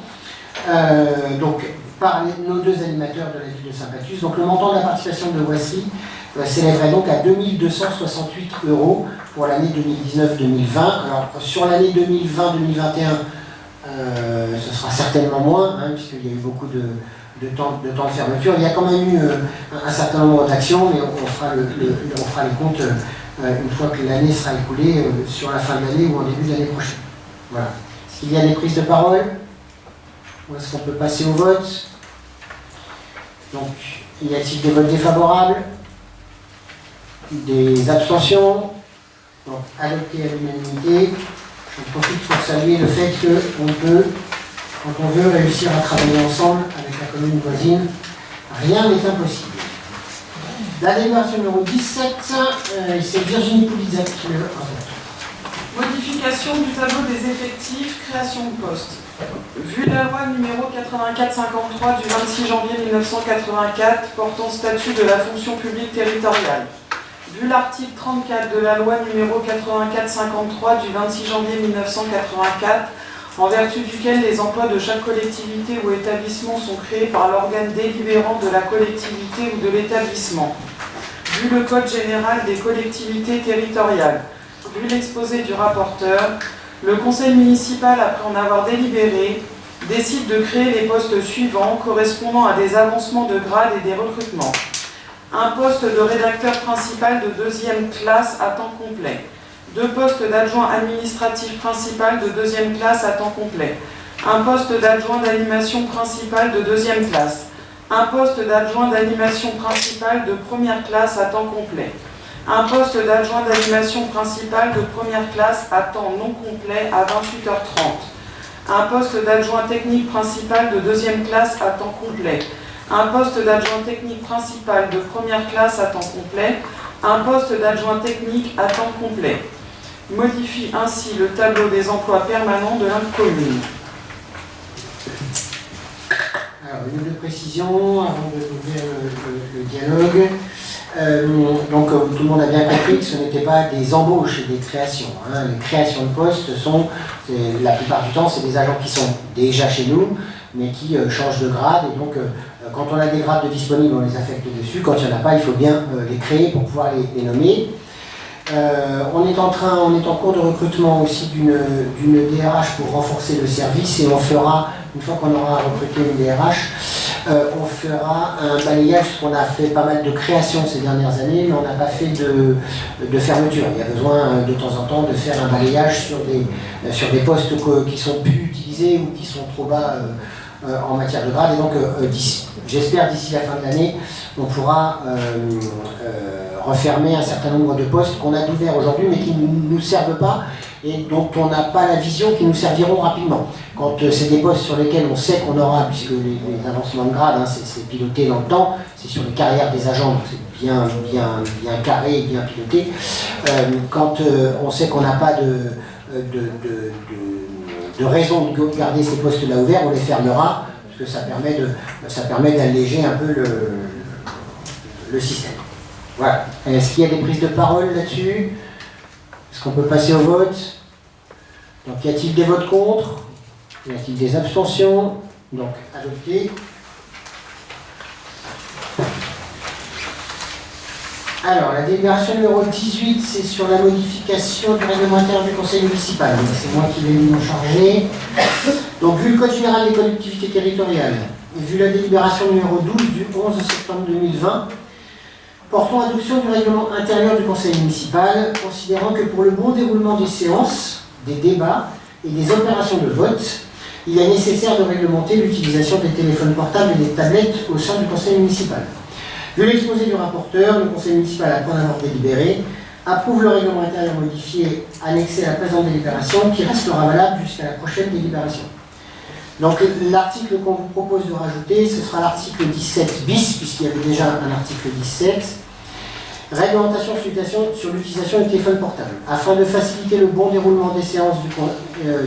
Donc par nos deux animateurs de la ville de Saint-Patus. Donc le montant de la participation de Ouassy s'élèverait donc à 2268 € pour l'année 2019-2020. Alors sur l'année 2020-2021, ce sera certainement moins, puisqu'il y a eu beaucoup de temps de fermeture. Il y a quand même eu un certain nombre d'actions, mais on fera les comptes une fois que l'année sera écoulée, sur la fin de l'année ou en début de l'année prochaine. Voilà. Est-ce qu'il y a des prises de parole? Ou est-ce qu'on peut passer au vote? Donc, y a-t-il des votes défavorables? Des abstentions? Donc, adopté à l'unanimité. Je profite pour saluer le fait qu'on peut, quand on veut réussir à travailler ensemble avec la commune voisine, rien n'est impossible. La délibération numéro 17, c'est Virginie Poulizac qui le présente. Modification du tableau des effectifs, création de postes. Vu la loi numéro 84-53 du 26 janvier 1984 portant statut de la fonction publique territoriale. Vu l'article 34 de la loi numéro 84-53 du 26 janvier 1984, en vertu duquel les emplois de chaque collectivité ou établissement sont créés par l'organe délibérant de la collectivité ou de l'établissement. Vu le Code général des collectivités territoriales. Vu l'exposé du rapporteur, le conseil municipal, après en avoir délibéré, décide de créer les postes suivants correspondant à des avancements de grade et des recrutements. Un poste de rédacteur principal de 2e classe à temps complet. 2 postes d'adjoint administratif principal de 2e classe à temps complet. Un poste d'adjoint d'animation principale de 2e classe. Un poste d'adjoint d'animation principale de 1re classe à temps complet. Un poste d'adjoint d'animation principale de 1re classe à temps non complet à 28h30. Un poste d'adjoint technique principal de 2e classe à temps complet. Un poste d'adjoint technique principal de 1re classe à temps complet. Un poste d'adjoint technique à temps complet. Modifie ainsi le tableau des emplois permanents de la commune. Alors, une de précision avant d'ouvrir le dialogue. Donc tout le monde a bien compris que ce n'était pas des embauches et des créations. Hein. Les créations de postes sont, la plupart du temps, c'est des agents qui sont déjà chez nous, mais qui changent de grade. Et donc, quand on a des grades de disponibles, on les affecte dessus. Quand il n'y en a pas, il faut bien les créer pour pouvoir les nommer. On est en cours de recrutement aussi d'une DRH pour renforcer le service, et on fera, une fois qu'on aura recruté une DRH, on fera un balayage, parce qu'on a fait pas mal de créations ces dernières années, mais on n'a pas fait de fermeture. Il y a besoin de temps en temps de faire un balayage sur des postes qui sont plus utilisés ou qui sont trop bas en matière de grade. Et donc, j'espère d'ici la fin de l'année, on pourra refermer un certain nombre de postes qu'on a d'ouverts aujourd'hui, mais qui ne nous servent pas et dont on n'a pas la vision, qui nous serviront rapidement. Quand c'est des postes sur lesquels on sait qu'on aura, puisque les avancements de grade, hein, c'est piloté dans le temps, c'est sur les carrières des agents, donc c'est bien carré et bien piloté. Quand on sait qu'on n'a pas de raison de garder ces postes-là ouverts, on les fermera, parce que ça permet d'alléger un peu le système. Voilà. Est-ce qu'il y a des prises de parole là-dessus? Est-ce qu'on peut passer au vote? Donc, y a-t-il des votes contre? Y a-t-il des abstentions? Donc, adopté. Alors, la délibération numéro 18, c'est sur la modification du règlement intérieur du conseil municipal. Donc, c'est moi qui vais m'en charger. Donc, vu le code général des collectivités territoriales, vu la délibération numéro 12 du 11 septembre 2020, portant adoption du règlement intérieur du conseil municipal, considérant que pour le bon déroulement des séances, des débats et des opérations de vote, il est nécessaire de réglementer l'utilisation des téléphones portables et des tablettes au sein du conseil municipal. Vu l'exposé du rapporteur, le conseil municipal, après en avoir délibéré, approuve le règlement intérieur modifié annexé à la présente délibération, qui restera valable jusqu'à la prochaine délibération. Donc l'article qu'on vous propose de rajouter, ce sera l'article 17 bis, puisqu'il y avait déjà un article 17, réglementation sur l'utilisation du téléphone portable, afin de faciliter le bon déroulement des séances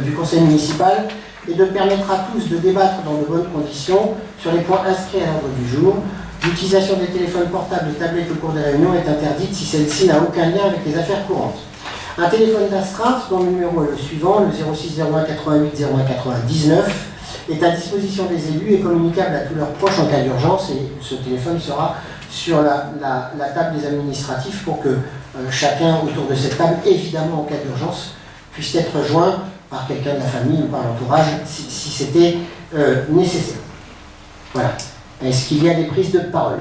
du conseil municipal et de permettre à tous de débattre dans de bonnes conditions sur les points inscrits à l'ordre du jour. L'utilisation des téléphones portables et tablettes au cours des réunions est interdite si celle-ci n'a aucun lien avec les affaires courantes. Un téléphone d'astreinte, dont le numéro est le suivant, le 06 01 88 01 99, est à disposition des élus et communicable à tous leurs proches en cas d'urgence, et ce téléphone sera sur la table des administratifs pour que chacun autour de cette table, évidemment en cas d'urgence, puisse être joint par quelqu'un de la famille ou par l'entourage si c'était nécessaire. Voilà. Est-ce qu'il y a des prises de parole?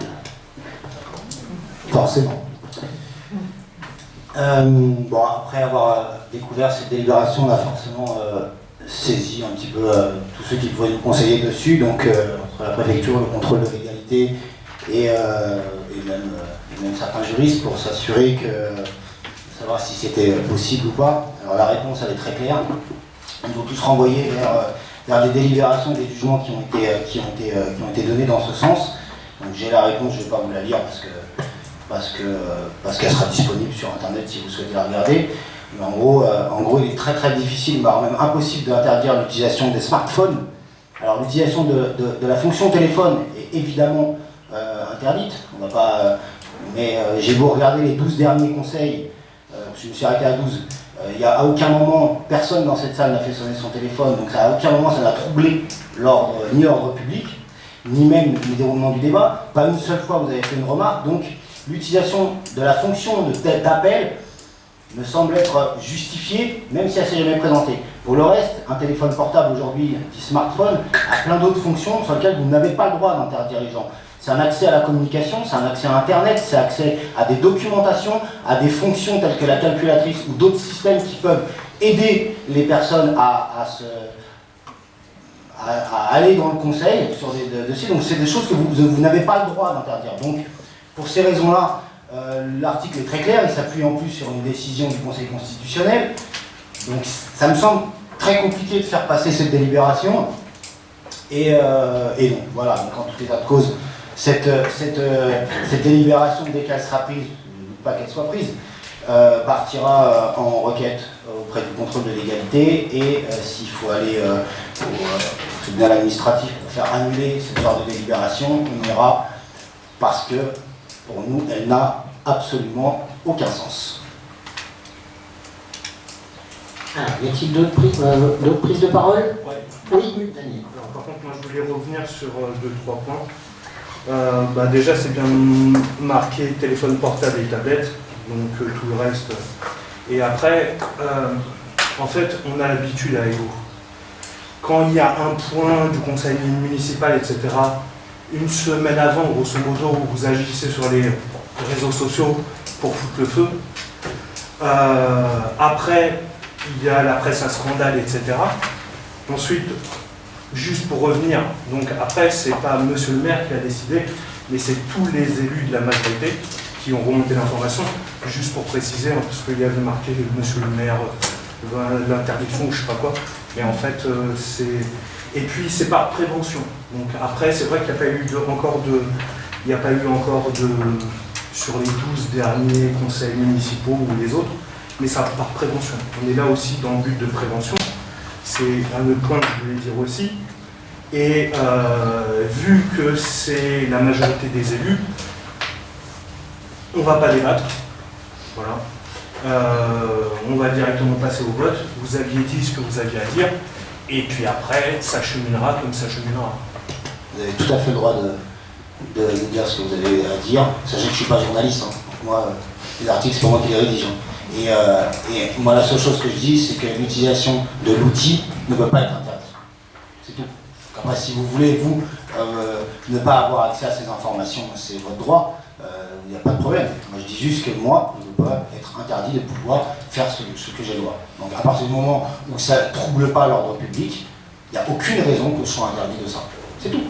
Forcément. Bon, après avoir découvert cette délibération, on a forcément saisi un petit peu tous ceux qui pouvaient nous conseiller dessus, donc entre la préfecture, le contrôle de légalité et même certains juristes pour s'assurer savoir si c'était possible ou pas. Alors la réponse elle est très claire. Ils ont tous renvoyé vers des délibérations, des jugements qui ont été donnés dans ce sens. Donc j'ai la réponse, je ne vais pas vous la lire parce qu'elle sera disponible sur internet si vous souhaitez la regarder. Mais en gros, il est très très difficile, voire même impossible d'interdire l'utilisation des smartphones. Alors l'utilisation de la fonction téléphone est évidemment interdite. On va pas, mais j'ai beau regarder les 12 derniers conseils, je me suis arrêté à 12. Il n'y a à aucun moment, personne dans cette salle n'a fait sonner son téléphone, donc à aucun moment ça n'a troublé ni l'ordre public, ni même le déroulement du débat. Pas une seule fois vous avez fait une remarque, donc l'utilisation de la fonction d'appel me semble être justifiée, même si elle ne s'est jamais présentée. Pour le reste, un téléphone portable aujourd'hui, un petit smartphone, a plein d'autres fonctions sur lesquelles vous n'avez pas le droit d'interdire les gens. C'est un accès à la communication, c'est un accès à Internet, c'est accès à des documentations, à des fonctions telles que la calculatrice ou d'autres systèmes qui peuvent aider les personnes à aller dans le conseil sur des dossiers. Donc c'est des choses que vous n'avez pas le droit d'interdire. Donc pour ces raisons-là, l'article est très clair, il s'appuie en plus sur une décision du Conseil constitutionnel. Donc ça me semble très compliqué de faire passer cette délibération. Et donc voilà, donc en tout état de cause, cette délibération, dès qu'elle sera prise, pas qu'elle soit prise, partira en requête auprès du contrôle de légalité, et s'il faut aller au tribunal administratif pour faire annuler ce genre de délibération, on ira, parce que Pour nous, elle n'a absolument aucun sens. Alors, y a-t-il d'autres prises de parole? Oui, Daniel. Alors, par contre, moi je voulais revenir sur 2-3 points. Déjà, c'est bien marqué téléphone portable et tablette, donc tout le reste. Et après, en fait, on a l'habitude avec vous. Quand il y a un point du conseil municipal, etc., une semaine avant, grosso modo, vous agissez sur les réseaux sociaux pour foutre le feu. Après, il y a la presse à scandale, etc. Ensuite, juste pour revenir, donc après, c'est pas monsieur le maire qui a décidé, mais c'est tous les élus de la majorité qui ont remonté l'information, juste pour préciser, hein, parce qu'il y avait marqué monsieur le maire, l'interdiction ou je sais pas quoi, mais en fait, c'est... Et puis, c'est par prévention. Donc après, c'est vrai qu'il n'y a pas eu encore de... sur les 12 derniers conseils municipaux ou les autres, mais ça par prévention. On est là aussi dans le but de prévention. C'est un autre point que je voulais dire aussi. Et vu que c'est la majorité des élus, on ne va pas débattre. Voilà. On va directement passer au vote. Vous aviez dit ce que vous aviez à dire. Et puis après, ça cheminera comme ça cheminera. Vous avez tout à fait le droit de dire ce que vous avez à dire. Sachez que je ne suis pas journaliste. Hein. Donc moi, les articles, c'est pas moi qui les rédige. Hein. Et moi, la seule chose que je dis, c'est que l'utilisation de l'outil ne peut pas être interdite. C'est tout. Après, si vous voulez, vous, ne pas avoir accès à ces informations, c'est votre droit. Il n'y a pas de problème. Moi, je dis juste que moi, je ne peux pas être interdit de pouvoir faire ce que j'ai le droit. Donc, à partir du moment où ça ne trouble pas l'ordre public, il n'y a aucune raison que je sois interdit de ça. C'est tout.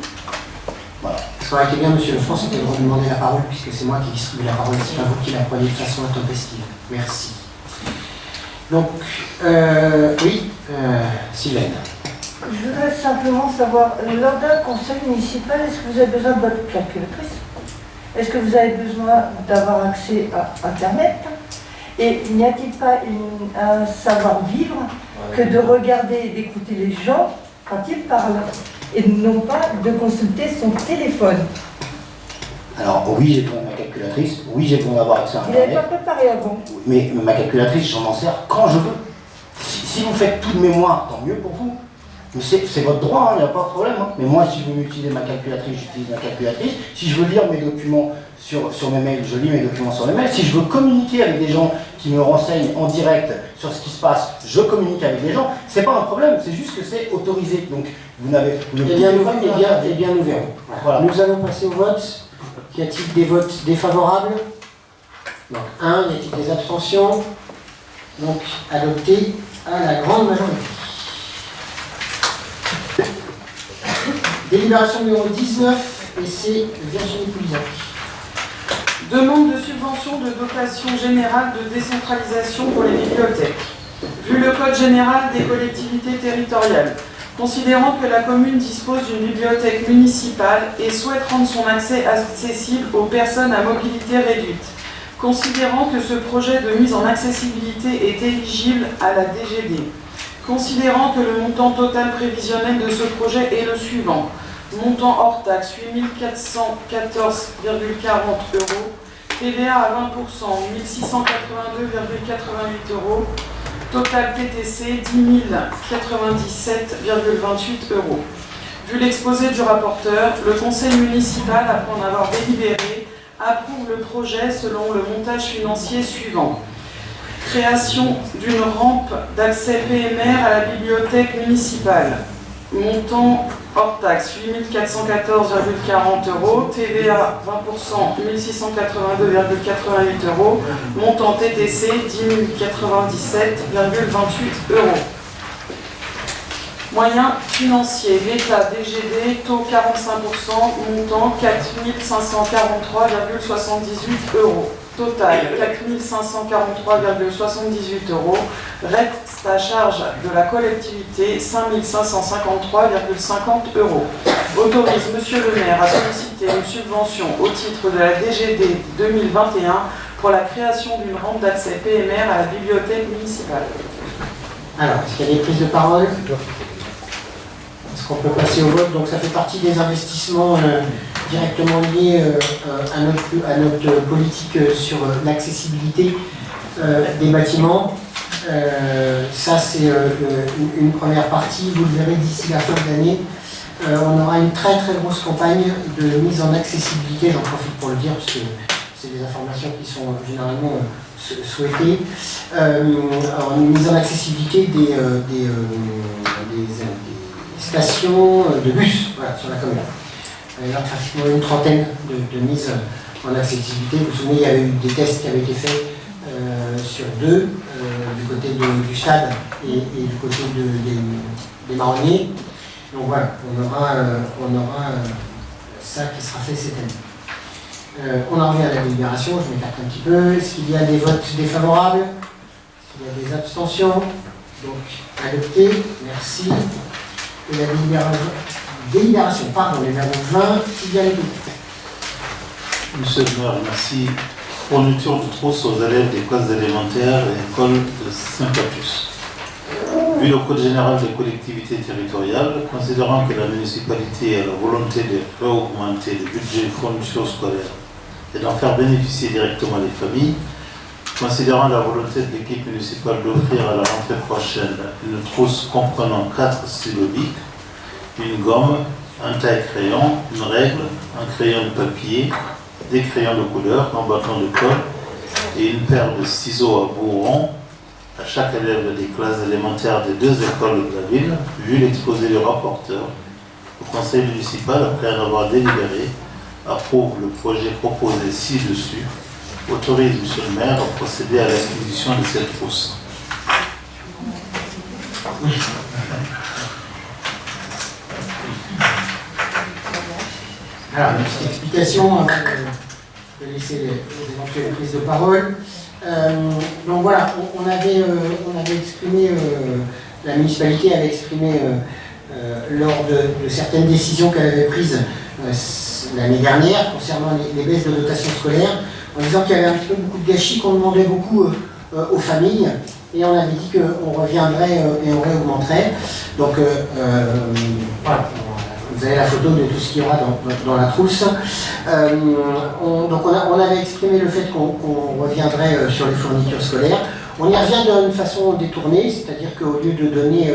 Voilà. Ça aurait été bien, monsieur le France, de vous demander la parole, puisque c'est moi qui distribue la parole, c'est pas vous qui la prenez de façon intempestive. Merci. Donc, oui, Sylvaine. Je voudrais simplement savoir, lors d'un conseil municipal, est-ce que vous avez besoin de votre calculatrice? Est-ce que vous avez besoin d'avoir accès à Internet? Et n'y a-t-il pas un savoir-vivre que de regarder et d'écouter les gens quand ils parlent, et non pas de consulter son téléphone? Alors oui, j'ai besoin de ma calculatrice, oui, j'ai besoin d'avoir accès à Vous n'avez Internet. pas préparé avant. Mais ma calculatrice, j'en m'en sers quand je veux. Si vous faites tout de mémoire, tant mieux pour vous. Mais c'est votre droit, il n'y a pas de problème. Hein. Mais moi, si je veux utiliser ma calculatrice, j'utilise ma calculatrice. Si je veux lire mes documents sur mes mails, je lis mes documents sur les mails. Si je veux communiquer avec des gens qui me renseignent en direct sur ce qui se passe, je communique avec des gens. C'est pas un problème, c'est juste que c'est autorisé. Donc, vous n'avez... Eh bien ouvert. Voilà. Nous allons passer au vote. Y a-t-il des votes défavorables? Donc, 1. Y a-t-il des abstentions? Donc, adopté à la grande majorité. Délibération numéro 19, et c'est Virginie Poulizac. Demande de subvention de dotation générale de décentralisation pour les bibliothèques. Vu le Code général des collectivités territoriales, considérant que la commune dispose d'une bibliothèque municipale et souhaite rendre son accès accessible aux personnes à mobilité réduite, considérant que ce projet de mise en accessibilité est éligible à la DGD, considérant que le montant total prévisionnel de ce projet est le suivant: montant hors taxe 8 414,40 €, TVA à 20%, 1682,88 €, total TTC 10 097,28 €. Vu l'exposé du rapporteur, le conseil municipal, après en avoir délibéré, approuve le projet selon le montage financier suivant. Création d'une rampe d'accès PMR à la bibliothèque municipale. Montant hors taxe 8 414,40 €, TVA 20%, 1682,88 €, montant TTC 10 097,28 €. Moyens financiers, l'État DGD, taux 45%, montant 4 543,78 €. Total 4 543,78 €. Reste à charge de la collectivité 5 553,50 €. Autorise Monsieur le maire à solliciter une subvention au titre de la DGD 2021 pour la création d'une rampe d'accès PMR à la bibliothèque municipale. Alors, est-ce qu'il y a des prises de parole? Est-ce qu'on peut passer au vote? Donc ça fait partie des investissements directement lié à notre politique sur l'accessibilité des bâtiments. Ça, c'est une première partie. Vous le verrez d'ici la fin de l'année. On aura une très très grosse campagne de mise en accessibilité, j'en profite pour le dire parce que c'est des informations qui sont généralement souhaitées. Une mise en accessibilité des stations de bus, voilà, sur la commune. Il y a pratiquement une trentaine de mises en accessibilité. Vous vous souvenez, il y avait eu des tests qui avaient été faits sur deux, du côté du stade et du côté des marronniers. Donc voilà, on aura ça qui sera fait cette année. On en revient à la délibération, je m'écarte un petit peu. Est-ce qu'il y a des votes défavorables? Est-ce qu'il y a des abstentions? Donc adopté, merci. Et la délibération, numéro 20, il y a les deux. Monsieur le maire, merci. Fourniture de trousses aux élèves des classes élémentaires et écoles de Saint-Catuus. Vu le Code général des collectivités territoriales, considérant que la municipalité a la volonté de réaugmenter le budget de fourniture scolaire et d'en faire bénéficier directement les familles, considérant la volonté de l'équipe municipale d'offrir à la rentrée prochaine une trousse comprenant 4 stylos bic, une gomme, un taille-crayon, une règle, un crayon de papier, des crayons de couleur, un bâton de colle et une paire de ciseaux à bout rond à chaque élève des classes élémentaires des 2 écoles de la ville, vu l'exposé du rapporteur. Le conseil municipal, après en avoir délibéré, approuve le projet proposé ci-dessus, autorise monsieur le maire à procéder à l'acquisition de cette trousse. Alors, une petite explication avant de laisser les éventuelles prises de parole. Donc voilà, on avait exprimé, la municipalité avait exprimé lors de certaines décisions qu'elle avait prises l'année dernière concernant les baisses de dotation scolaire, en disant qu'il y avait un petit peu beaucoup de gâchis, qu'on demandait beaucoup aux familles, et on avait dit qu'on reviendrait et on réaugmenterait. Donc voilà. Vous avez la photo de tout ce qu'il y aura dans la trousse. Donc on avait exprimé le fait qu'on reviendrait sur les fournitures scolaires. On y revient d'une façon détournée, c'est-à-dire qu'au lieu de donner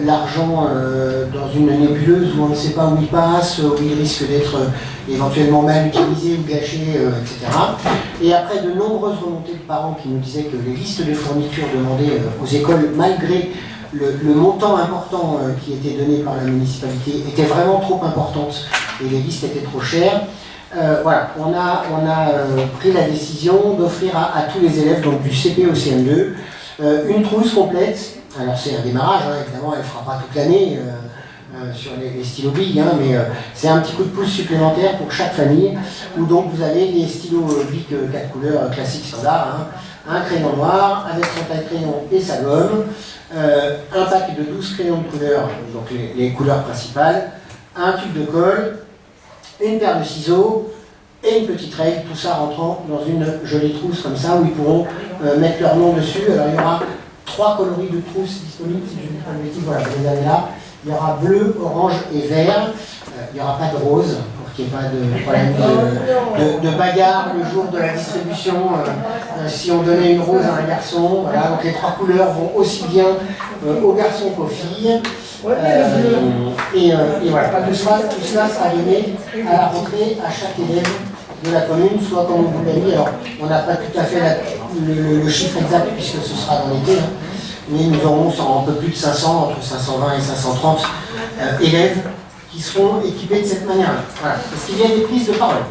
l'argent dans une nébuleuse où on ne sait pas où il passe, où il risque d'être éventuellement mal utilisé ou gâché, etc. Et après de nombreuses remontées de parents qui nous disaient que les listes de fournitures demandées aux écoles, malgré le montant important qui était donné par la municipalité était vraiment trop importante et les listes étaient trop chères. Voilà, on a pris la décision d'offrir à tous les élèves, donc du CP au CM2, une trousse complète. Alors c'est un démarrage, hein, évidemment, elle ne fera pas toute l'année sur les stylos BIC, hein, mais c'est un petit coup de pouce supplémentaire pour chaque famille, où donc vous avez les stylos BIC 4 couleurs classiques standard, hein, un crayon noir avec son taille-crayon et sa gomme, un pack de 12 crayons de couleur, donc les couleurs principales, un tube de colle, une paire de ciseaux et une petite règle, tout ça rentrant dans une jolie trousse comme ça où ils pourront mettre leur nom dessus. Alors il y aura 3 coloris de trousses disponibles, si je ne dis pas de bêtises, voilà, vous les avez là. Il y aura bleu, orange et vert. Il n'y aura pas de rose pour qu'il n'y ait pas de problème de bagarre le jour de la distribution. Si on donnait une rose à un garçon, voilà, donc les 3 couleurs vont aussi bien aux garçons qu'aux filles. Et voilà, pas de choix, tout cela sera donné à la rentrée à chaque élève de la commune, soit comme on vous l'a dit. Alors, on n'a pas tout à fait le chiffre exact puisque ce sera dans l'été, hein, mais nous aurons un peu plus de 500, entre 520 et 530 élèves qui seront équipés de cette manière-là. Voilà. Est-ce qu'il y a des prises de parole?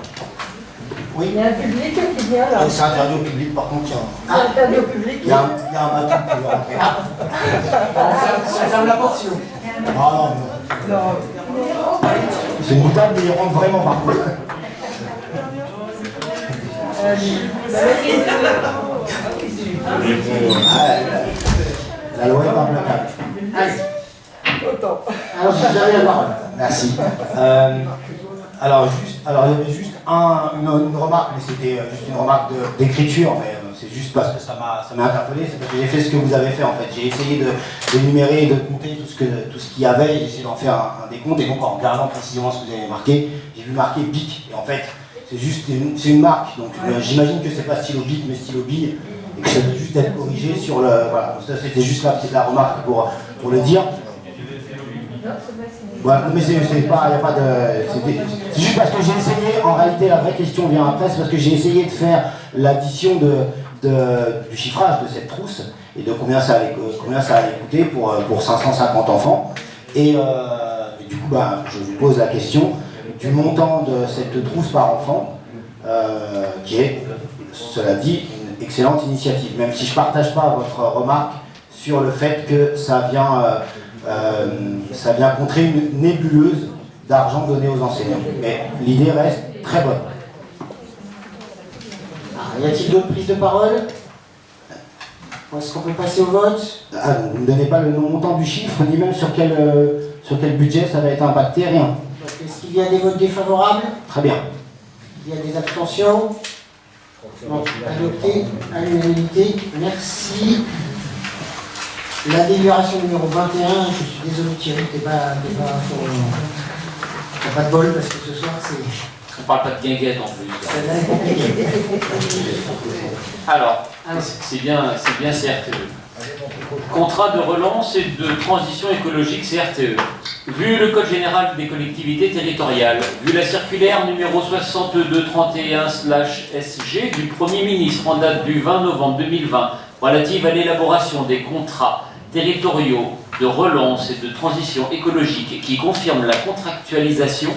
Oui. Il y a un public qui vient là. C'est interdit au public, par contre, C'est interdit au public. il y a un matou qui va rentrer. Ça ferme la porte sinon. Ah non, c'est une boutade, mais il rentre vraiment par contre. La loi est implacable. Allez. Alors, vous avez la parole. Merci. Alors, il y avait juste une remarque, mais c'était juste une remarque d'écriture, mais c'est juste parce que ça m'a interpellé, c'est parce que j'ai fait ce que vous avez fait en fait. J'ai essayé d'énumérer et de compter tout ce qu'il y avait, j'ai essayé d'en faire un décompte, et donc en regardant précisément ce que vous avez marqué, j'ai vu marqué BIC. Et en fait, c'est une marque. Donc j'imagine que c'est pas stylo BIC, mais stylo bille. Et que ça doit juste être corrigé sur le. Voilà, ça c'était juste là, c'est la remarque pour le dire. Ouais, mais c'est pas, y a pas de. C'est juste parce que j'ai essayé, en réalité la vraie question vient après, c'est parce que j'ai essayé de faire l'addition du chiffrage de cette trousse et de combien ça allait coûter pour 550 enfants. Et du coup, je vous pose la question du montant de cette trousse par enfant, qui est, cela dit, une excellente initiative, même si je ne partage pas votre remarque sur le fait que ça vient contrer une nébuleuse d'argent donné aux enseignants. Mais l'idée reste très bonne. Y a-t-il d'autres prises de parole? Est-ce qu'on peut passer au vote? Vous ne donnez pas le montant du chiffre, ni même sur quel budget ça va être impacté, rien. Est-ce qu'il y a des votes défavorables? Très bien. Il y a des abstentions? Non, adopté à l'unanimité. Merci. La délibération numéro 21, je suis désolé Thierry, t'as pas de bol parce que ce soir c'est... On parle pas de guinguette en plus. Alors, c'est bien CRTE. Contrat de relance et de transition écologique CRTE. Vu le Code général des collectivités territoriales, vu la circulaire numéro 6231/SG du Premier ministre en date du 20 novembre 2020 relative à l'élaboration des contrats territoriaux de relance et de transition écologique qui confirme la contractualisation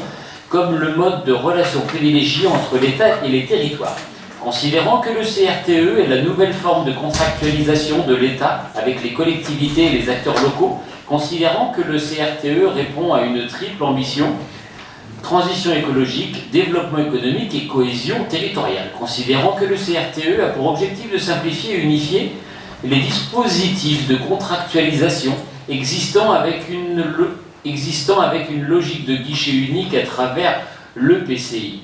comme le mode de relation privilégié entre l'État et les territoires. Considérant que le CRTE est la nouvelle forme de contractualisation de l'État avec les collectivités et les acteurs locaux, considérant que le CRTE répond à une triple ambition, transition écologique, développement économique et cohésion territoriale, considérant que le CRTE a pour objectif de simplifier et unifier les dispositifs de contractualisation existant avec une logique de guichet unique à travers l'EPCI.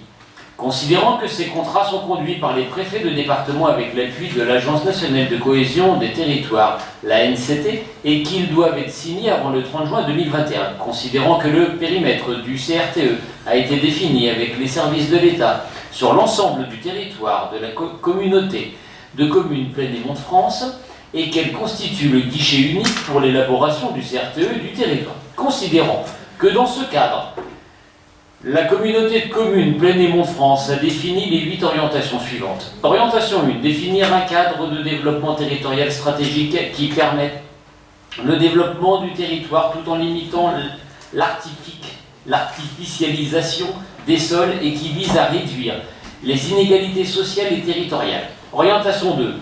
Considérant que ces contrats sont conduits par les préfets de département avec l'appui de l'Agence nationale de cohésion des territoires, la NCT, et qu'ils doivent être signés avant le 30 juin 2021. Considérant que le périmètre du CRTE a été défini avec les services de l'État sur l'ensemble du territoire de la communauté de communes Plaine et Mont-de-France, et qu'elle constitue le guichet unique pour l'élaboration du CRTE du territoire. Considérant que dans ce cadre, la communauté de communes Plaine et Mont-de-France a défini les 8 orientations suivantes. Orientation 1, définir un cadre de développement territorial stratégique qui permette le développement du territoire tout en limitant l'artificialisation des sols et qui vise à réduire les inégalités sociales et territoriales. Orientation 2,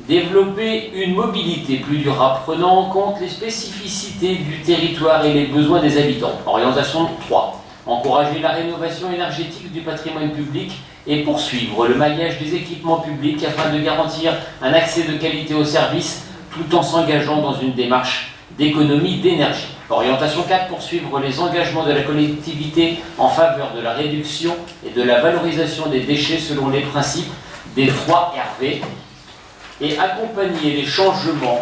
développer une mobilité plus durable prenant en compte les spécificités du territoire et les besoins des habitants. Orientation 3, encourager la rénovation énergétique du patrimoine public et poursuivre le maillage des équipements publics afin de garantir un accès de qualité aux services tout en s'engageant dans une démarche d'économie d'énergie. Orientation 4, poursuivre les engagements de la collectivité en faveur de la réduction et de la valorisation des déchets selon les principes des 3 RV et accompagner les changements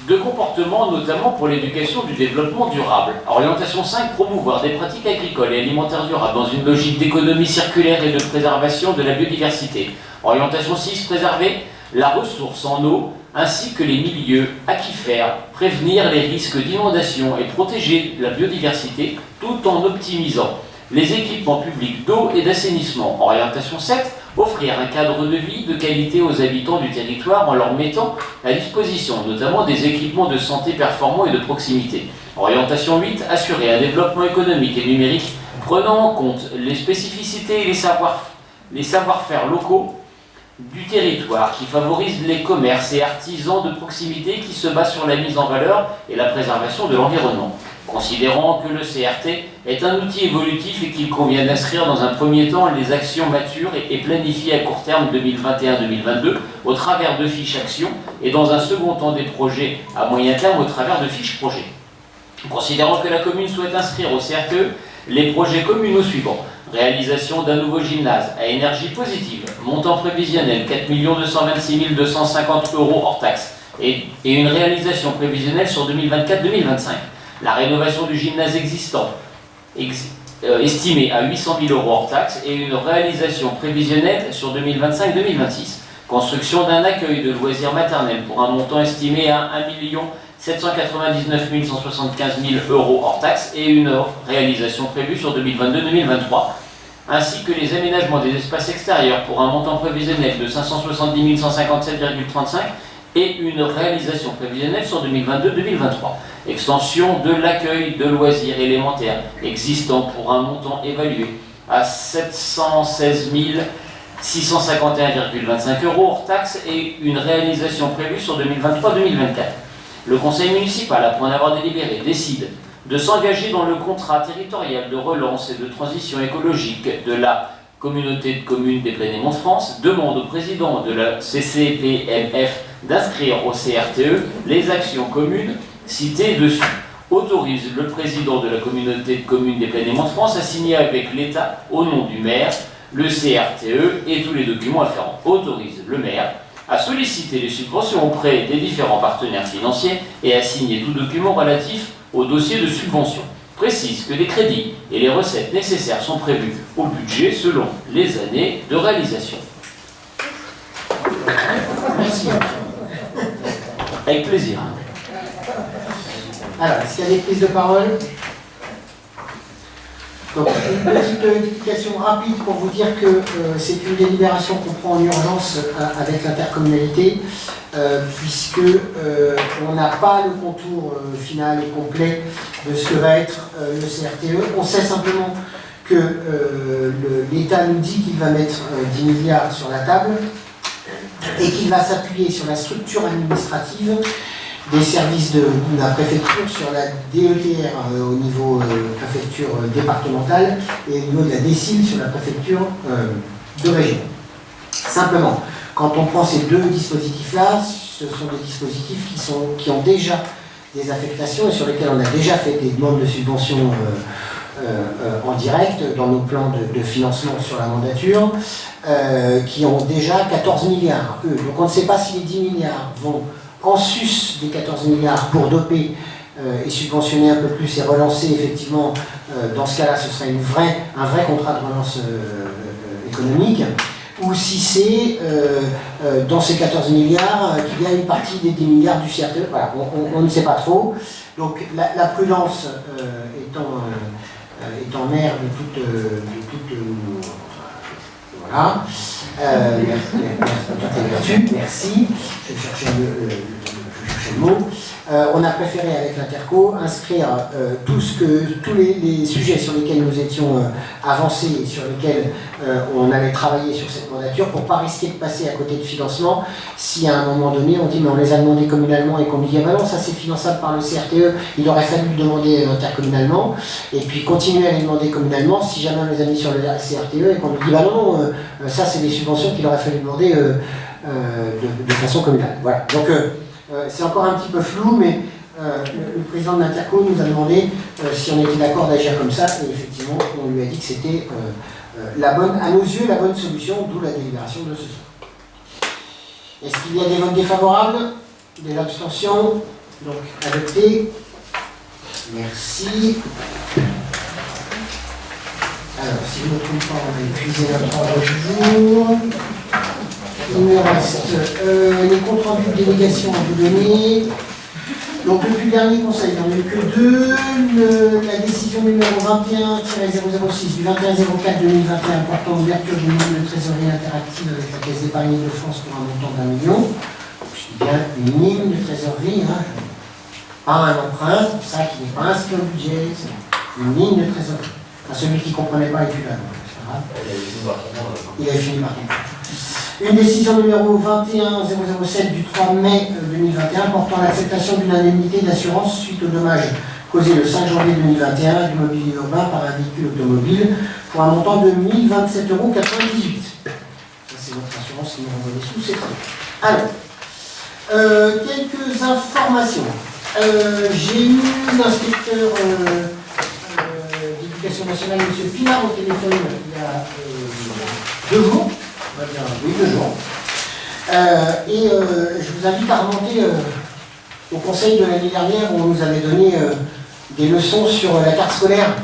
de comportement, notamment pour l'éducation du développement durable. Orientation 5, promouvoir des pratiques agricoles et alimentaires durables dans une logique d'économie circulaire et de préservation de la biodiversité. Orientation 6, préserver la ressource en eau ainsi que les milieux aquifères, prévenir les risques d'inondation et protéger la biodiversité tout en optimisant les équipements publics d'eau et d'assainissement. Orientation 7, offrir un cadre de vie de qualité aux habitants du territoire en leur mettant à disposition notamment des équipements de santé performants et de proximité. Orientation 8, assurer un développement économique et numérique prenant en compte les spécificités et les savoir-faire locaux du territoire qui favorisent les commerces et artisans de proximité qui se basent sur la mise en valeur et la préservation de l'environnement. Considérant que le CRT est un outil évolutif et qu'il convient d'inscrire dans un premier temps les actions matures et planifiées à court terme 2021-2022 au travers de fiches actions et dans un second temps des projets à moyen terme au travers de fiches projets. Considérant que la commune souhaite inscrire au CRTE les projets communaux suivants: réalisation d'un nouveau gymnase à énergie positive, montant prévisionnel 4 226 250 € hors taxe et une réalisation prévisionnelle sur 2024-2025. La rénovation du gymnase existant estimée à 800 000 € hors taxes et une réalisation prévisionnelle sur 2025-2026. Construction d'un accueil de loisirs maternels pour un montant estimé à 1 799 175 000 € hors taxes et une réalisation prévue sur 2022-2023, ainsi que les aménagements des espaces extérieurs pour un montant prévisionnel de 570 157,35 et une réalisation prévisionnelle sur 2022-2023. Extension de l'accueil de loisirs élémentaires existant pour un montant évalué à 716 651,25 € hors taxes et une réalisation prévue sur 2023-2024. Le conseil municipal, après en avoir délibéré, décide de s'engager dans le contrat territorial de relance et de transition écologique de la communauté de communes des Plaines et Monts de France, demande au président de la CCPMF d'inscrire au CRTE les actions communes citées dessus. Autorise le président de la communauté de communes des Plaines et Monts de France à signer avec l'État, au nom du maire, le CRTE et tous les documents afférents. Autorise le maire à solliciter les subventions auprès des différents partenaires financiers et à signer tout document relatif au dossier de subvention. Précise que les crédits et les recettes nécessaires sont prévus au budget selon les années de réalisation. Merci. Avec plaisir. Alors, est-ce qu'il y a des prises de parole? Donc, une petite explication rapide pour vous dire que c'est une délibération qu'on prend en urgence avec l'intercommunalité, puisque on n'a pas le contour final et complet de ce que va être le CRTE. On sait simplement que l'État nous dit qu'il va mettre 10 milliards sur la table et qu'il va s'appuyer sur la structure administrative des services de la préfecture, sur la DETR au niveau préfecture départementale et au niveau de la DSIL sur la préfecture de région. Simplement, quand on prend ces deux dispositifs-là, ce sont des dispositifs qui ont déjà des affectations et sur lesquels on a déjà fait des demandes de subventions en direct dans nos plans de financement sur la mandature, qui ont déjà 14 milliards, eux. Donc on ne sait pas si les 10 milliards vont en sus des 14 milliards pour doper et subventionner un peu plus et relancer effectivement, dans ce cas-là, ce serait un vrai contrat de relance économique, ou si c'est dans ces 14 milliards qu'il y a une partie des 10 milliards du CRTE. Voilà, on ne sait pas trop. Donc la prudence étant mère de toute voilà. Merci. Je cherchais le mot. On a préféré avec l'Interco inscrire tous les sujets sur lesquels nous étions avancés et sur lesquels on allait travailler sur cette mandature pour ne pas risquer de passer à côté de financement si à un moment donné on dit mais on les a demandés communalement et qu'on nous dit ah ben non ça c'est finançable par le CRTE, il aurait fallu le demander intercommunalement et puis continuer à les demander communalement si jamais on les a mis sur le CRTE et qu'on nous dit bah non, ça c'est des subventions qu'il aurait fallu demander de façon communale. Voilà. Donc c'est encore un petit peu flou, mais le président de l'Interco nous a demandé si on était d'accord d'agir comme ça, et effectivement, on lui a dit que c'était à nos yeux, la bonne solution, d'où la délibération de ce soir. Est-ce qu'il y a des votes défavorables? Des abstentions? Donc, adopté. Merci. Alors, si je ne me trompe pas, on va épuiser notre ordre du jour. Il me reste les comptes rendus de délégation à vous donner. Donc depuis le dernier conseil, il n'y en a eu que deux. La décision numéro 21-006 du 21-04-2021 portant ouverture d'une ligne de trésorerie interactive avec la Caisse d'épargne de France pour un montant d'1 million. Je dis bien une ligne de trésorerie, pas un emprunt, c'est pour ça qu'il n'est pas inscrit au budget, c'est une ligne de trésorerie. Celui qui ne comprenait pas est plus là, donc c'est pas grave. Il avait fini par comprendre. Une décision numéro 21-007 du 3 mai 2021 portant l'acceptation d'une indemnité d'assurance suite aux dommages causés le 5 janvier 2021 du mobilier urbain par un véhicule automobile pour un montant de 1 027,98 €. Ça c'est votre assurance qui nous renvoie des sous, c'est très bien. Alors, quelques informations. J'ai eu l'inspecteur d'éducation nationale, M. Pinard, au téléphone il y a 2 jours. Oui, 2 jours. Et je vous invite à remonter au conseil de l'année dernière où on nous avait donné des leçons sur la carte scolaire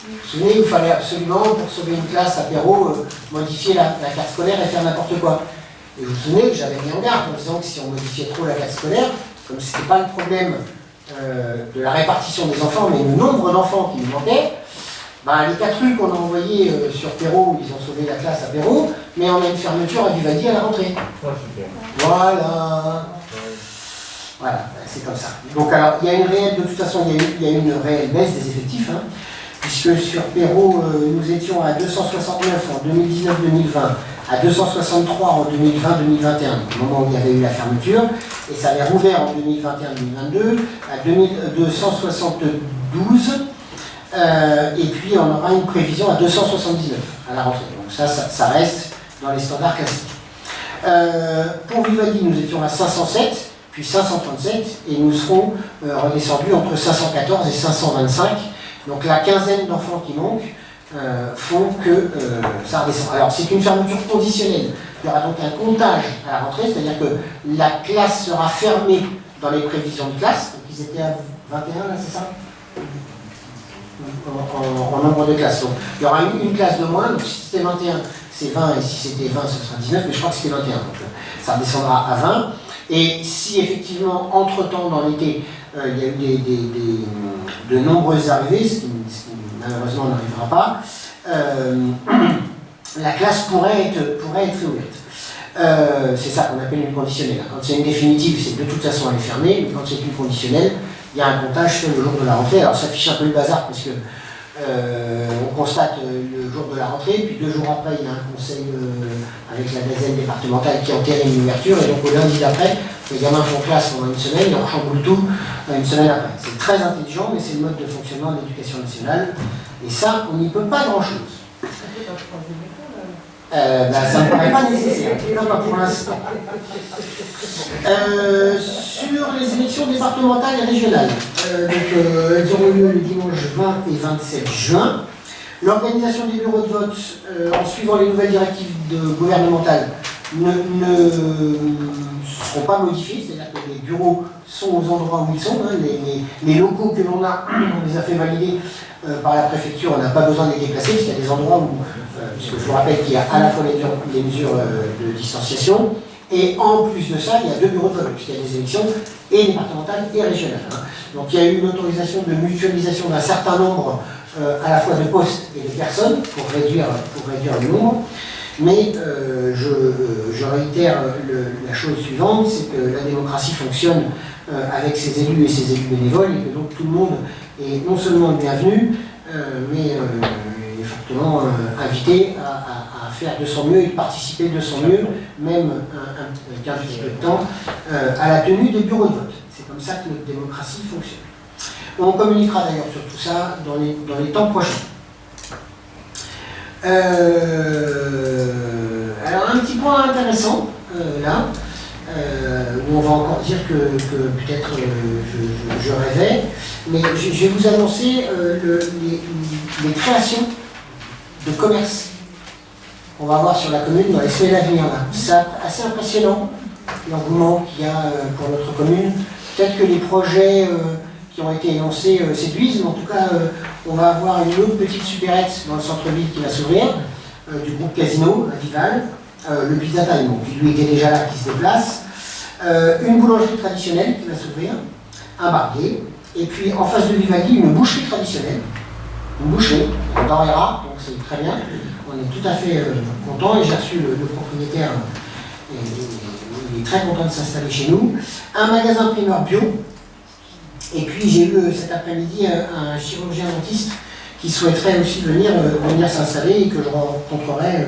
Vous vous souvenez, il fallait absolument, pour sauver une classe à Perrault, modifier la carte scolaire et faire n'importe quoi. Et vous vous souvenez que j'avais mis en garde en disant que si on modifiait trop la carte scolaire, comme ce n'était pas le problème de la répartition des enfants, mais le nombre d'enfants qui nous manquait, ben, les 4 rues qu'on a envoyées sur Perrault, ils ont sauvé la classe à Perrault, mais on a une fermeture à Vivaldi à la rentrée. Voilà. Voilà, c'est comme ça. Donc alors, il y a une réelle, de toute façon, il y a une réelle baisse des effectifs, hein, puisque sur Perrault, nous étions à 269 en 2019-2020, à 263 en 2020-2021, au moment où il y avait eu la fermeture, et ça avait rouvert en 2021-2022 à 272, et puis on aura une prévision à 279 à la rentrée. Donc ça reste dans les standards classiques. Pour Vivaldi, nous étions à 507, puis 537, et nous serons redescendus entre 514 et 525. Donc la quinzaine d'enfants qui manquent font que ça redescend. Alors c'est une fermeture conditionnelle. Il y aura donc un comptage à la rentrée, c'est-à-dire que la classe sera fermée dans les prévisions de classe. Donc ils étaient à 21 là, c'est ça, en nombre de classes. Donc il y aura une classe de moins, donc si c'était 21, c'est 20, et si c'était 20, ce sera 19, mais je crois que c'était 21. Donc ça redescendra à 20. Et si effectivement, entre-temps, dans l'été, il y a eu de nombreuses arrivées, ce qui malheureusement n'arrivera pas, la classe pourrait être réouverte. C'est ça qu'on appelle une conditionnelle. Quand c'est une définitive, c'est de toute façon elle est fermée, mais quand c'est une conditionnelle, il y a un comptage sur le jour de la rentrée. Alors ça affiche un peu le bazar parce que on constate le jour de la rentrée, puis 2 jours après, il y a un conseil avec la DAZN départementale qui entérine l'ouverture, et donc au lundi d'après, les gamins font classe pendant une semaine, et on chamboule tout une semaine après. C'est très intelligent, mais c'est le mode de fonctionnement de l'éducation nationale, et ça, on n'y peut pas grand-chose. Ça ne paraît pas nécessaire, non, pas pour l'instant. Sur les élections départementales et régionales, elles auront lieu le dimanche 20 et 27 juin. L'organisation des bureaux de vote, en suivant les nouvelles directives gouvernementales, ne seront pas modifiées, c'est-à-dire que les bureaux sont aux endroits où ils sont. Hein, les locaux que l'on a, on les a fait valider par la préfecture, on n'a pas besoin de les déplacer, parce qu'il y a des endroits où, puisque je vous rappelle qu'il y a à la fois les mesures de distanciation, et en plus de ça, il y a 2 bureaux de vote, puisqu'il y a des élections et départementales et régionales. Hein. Donc il y a eu une autorisation de mutualisation d'un certain nombre à la fois de postes et de personnes pour réduire le nombre. Mais je réitère la chose suivante, c'est que la démocratie fonctionne avec ses élus et ses élus bénévoles, et que donc tout le monde est non seulement le bienvenu, mais est fortement invité à faire de son mieux et participer de son mieux, même avec un petit peu de temps, à la tenue des bureaux de vote. C'est comme ça que notre démocratie fonctionne. On communiquera d'ailleurs sur tout ça dans les temps prochains. Alors un petit point intéressant, là, où on va encore dire que peut-être je rêvais, mais je vais vous annoncer les créations de commerce qu'on va avoir sur la commune dans les semaines à venir. C'est assez impressionnant l'engouement qu'il y a pour notre commune. Peut-être que les projets qui ont été énoncés séduisent, mais en tout cas, on va avoir une autre petite supérette dans le centre-ville qui va s'ouvrir, du groupe Casino à Vival, le Pizza Time, qui lui était déjà là, qui se déplace, une boulangerie traditionnelle qui va s'ouvrir, un barbier, et puis en face de Vivaldi, une boucherie traditionnelle, une boucherie, on dorera, donc c'est très bien, on est tout à fait content, et j'ai reçu le propriétaire, et il est très content de s'installer chez nous, un magasin primeur bio. Et puis j'ai eu cet après-midi un chirurgien dentiste qui souhaiterait aussi venir s'installer et que je rencontrerai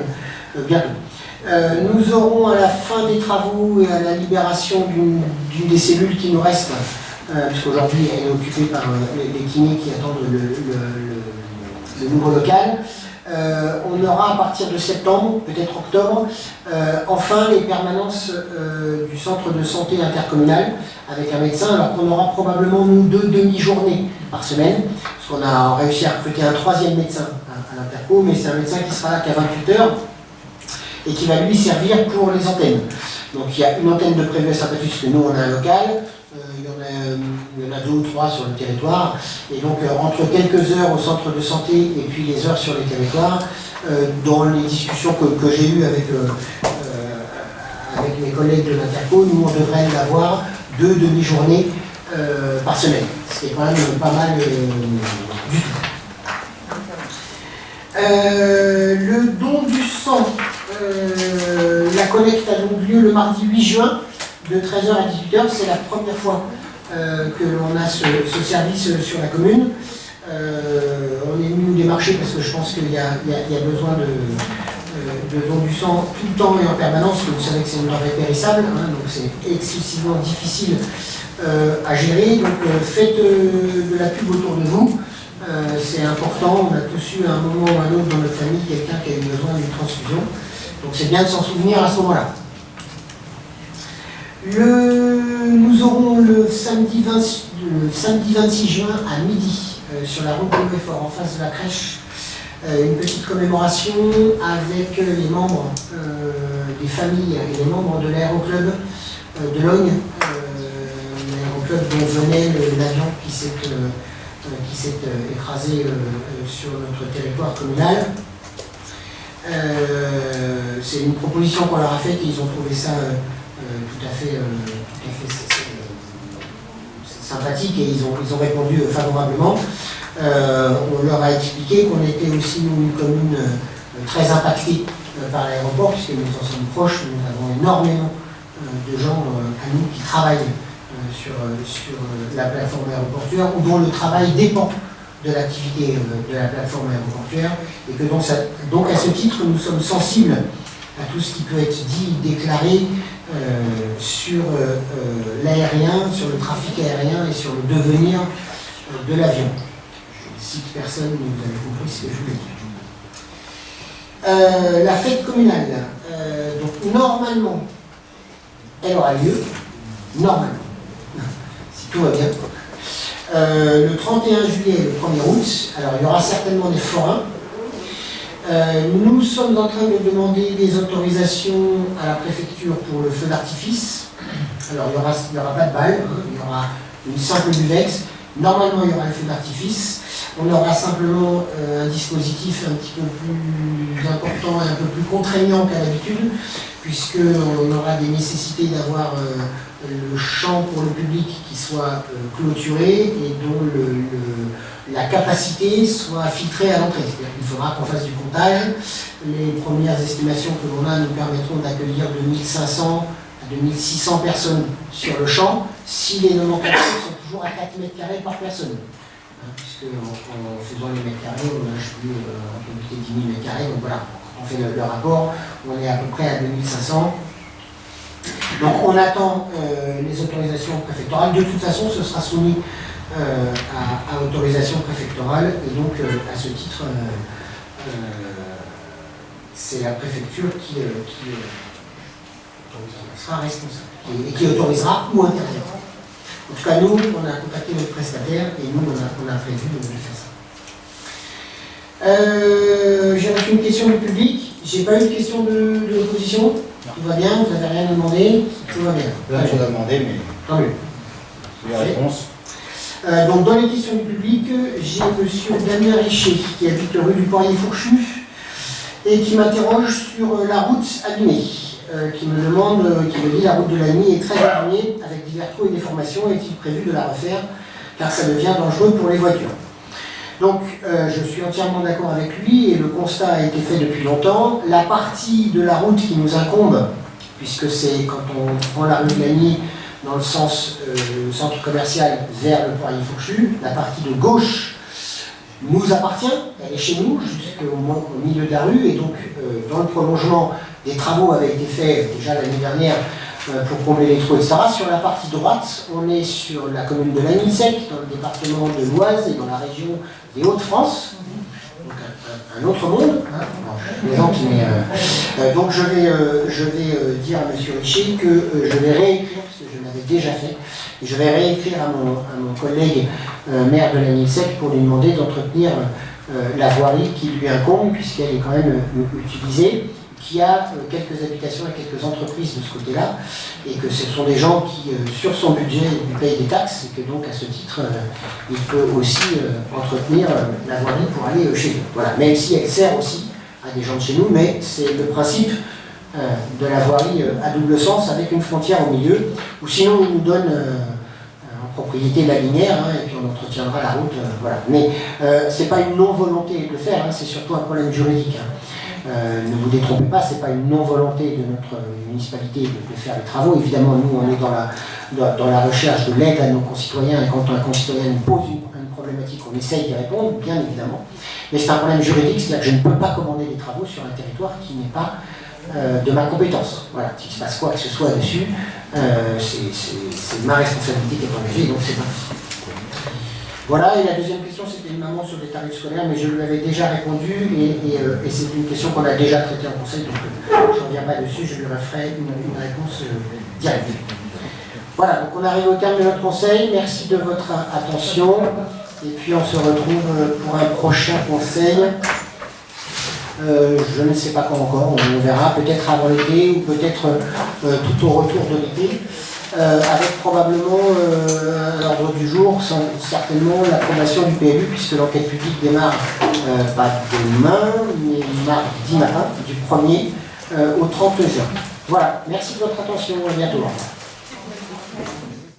bientôt. Nous aurons à la fin des travaux et à la libération d'une des cellules qui nous reste, puisqu'aujourd'hui elle est occupée par les kinés qui attendent le nouveau local, on aura à partir de septembre, peut-être octobre, enfin les permanences du centre de santé intercommunal avec un médecin, alors qu'on aura probablement nous 2 demi-journées par semaine, parce qu'on a réussi à recruter un 3e médecin à l'interco, mais c'est un médecin qui sera là qu'à 28 heures et qui va lui servir pour les antennes. Donc il y a une antenne de prévu à Saint-Patus, que nous on a un local, Il y en a 2 ou 3 sur le territoire. Et donc, entre quelques heures au centre de santé et puis les heures sur les territoires, dans les discussions que j'ai eues avec mes collègues de l'Interco, nous, on devrait l'avoir 2 demi-journées par semaine. C'est quand même pas mal du tout. Le don du sang, la collecte a donc lieu le mardi 8 juin de 13h à 18h. C'est la première fois que l'on a ce service sur la commune. On est venu nous démarcher parce que je pense qu'il y a besoin de don du sang tout le temps et en permanence, parce que vous savez que c'est une denrée périssable, hein, donc c'est excessivement difficile à gérer. Donc faites de la pub autour de vous. C'est important, on a tous eu à un moment ou à un autre dans notre famille quelqu'un qui a eu besoin d'une transfusion. Donc c'est bien de s'en souvenir à ce moment-là. Nous aurons le samedi 26 juin à midi sur la route de Beaufort, en face de la crèche, une petite commémoration avec les membres des familles et les membres de l'aéroclub de Logne, l'aéroclub dont venait l'avion qui s'est écrasé sur notre territoire communal. C'est une proposition qu'on leur a faite et ils ont trouvé ça tout à fait sympathique et ils ont répondu favorablement. On leur a expliqué qu'on était aussi, nous, une commune très impactée par l'aéroport, puisque nous en sommes proches, nous avons énormément de gens à nous qui travaillent sur la plateforme aéroportuaire ou dont le travail dépend de l'activité de la plateforme aéroportuaire et que donc à ce titre nous sommes sensibles à tout ce qui peut être dit, déclaré sur l'aérien, sur le trafic aérien et sur le devenir de l'avion. Je ne cite personne, mais vous avez compris ce que je voulais dire. La fête communale, donc normalement, elle aura lieu, normalement, si tout va bien, le 31 juillet et le 1er août. Alors il y aura certainement des forains. Nous sommes en train de demander des autorisations à la préfecture pour le feu d'artifice. Alors il n'y aura pas de balles, hein, il y aura une simple buvex. Normalement il y aura le feu d'artifice. On aura simplement un dispositif un petit peu plus important et un peu plus contraignant qu'à l'habitude, puisqu'on aura des nécessités d'avoir le champ pour le public qui soit clôturé et dont la capacité soit filtrée à l'entrée. C'est-à-dire qu'il faudra qu'on fasse du comptage. Les premières estimations que l'on a nous permettront d'accueillir de 1500 à 2600 personnes sur le champ, si les nomenclatures sont toujours à 4 mètres carrés par personne. Puisque en faisant les mètres carrés, on a plus un peu plus de 10 000 mètres carrés, donc voilà, on fait le rapport, on est à peu près à 2500. Donc on attend les autorisations préfectorales. De toute façon, ce sera soumis à autorisation préfectorale, et donc à ce titre, c'est la préfecture qui sera responsable et qui autorisera ou interdira. En tout cas, nous, on a contacté notre prestataire et nous, on a prévu de faire ça. J'ai reçu une question du public. J'ai pas eu de question de l'opposition. Tout va bien, vous n'avez rien demandé. Tout va bien. Là, je l'ai demandé, mais tant mieux. j'ai la réponse. Donc, dans les questions du public, j'ai monsieur Damien Richer qui habite rue du Poirier-Fourchu et qui m'interroge sur la route abîmée. Qui me demande, qui me dit la route de la nuit est très abîmée avec divers trous et déformations, est-il prévu de la refaire car ça devient dangereux pour les voitures. Donc je suis entièrement d'accord avec lui et le constat a été fait depuis longtemps. La partie de la route qui nous incombe, puisque c'est quand on prend la rue de la nuit dans le sens centre commercial vers le Poirier-Fourchu, la partie de gauche nous appartient, elle est chez nous, jusqu'au milieu de la rue, et donc dans le prolongement, des travaux avaient été faits déjà l'année dernière pour combler les trous, etc. Sur la partie droite, on est sur la commune de Lagny-Sec, dans le département de l'Oise et dans la région des Hauts-de-France. Donc un autre monde, hein. Donc je vais dire à M. Richer que je vais réécrire, parce que je l'avais déjà fait, et je vais réécrire à mon collègue maire de Lagny-Sec pour lui demander d'entretenir la voirie qui lui incombe, puisqu'elle est quand même utilisée, qu'il y a quelques habitations et quelques entreprises de ce côté-là, et que ce sont des gens qui, sur son budget, lui payent des taxes, et que donc, à ce titre, il peut aussi entretenir la voirie pour aller chez eux. Voilà. Même si elle sert aussi à des gens de chez nous, mais c'est le principe de la voirie à double sens, avec une frontière au milieu, ou sinon il nous donne en propriété la linéaire, et puis on entretiendra la route, voilà. Mais c'est pas une non-volonté de le faire, c'est surtout un problème juridique. Ne vous détrompez pas, c'est pas une non-volonté de notre municipalité de faire les travaux. Évidemment, nous, on est dans la recherche de l'aide à nos concitoyens, et quand un concitoyen nous pose une problématique, on essaye d'y répondre, bien évidemment. Mais c'est un problème juridique, c'est-à-dire que je ne peux pas commander des travaux sur un territoire qui n'est pas de ma compétence. Voilà, qu'il se passe quoi que ce soit dessus, c'est ma responsabilité qui est engagée, donc c'est parti. Voilà, et la deuxième question, c'était une maman sur les tarifs scolaires, mais je lui avais déjà répondu, et c'est une question qu'on a déjà traitée en conseil, donc je ne reviens pas dessus, je lui referai une réponse directe. Voilà, donc on arrive au terme de notre conseil, merci de votre attention, et puis on se retrouve pour un prochain conseil. Je ne sais pas quand encore, on verra, peut-être avant l'été, ou peut-être tout au retour de l'été. Avec probablement à l'ordre du jour, certainement l'approbation du PLU, puisque l'enquête publique démarre pas demain, mais mardi matin, du 1er au 30 juin. Voilà, merci de votre attention, à bientôt.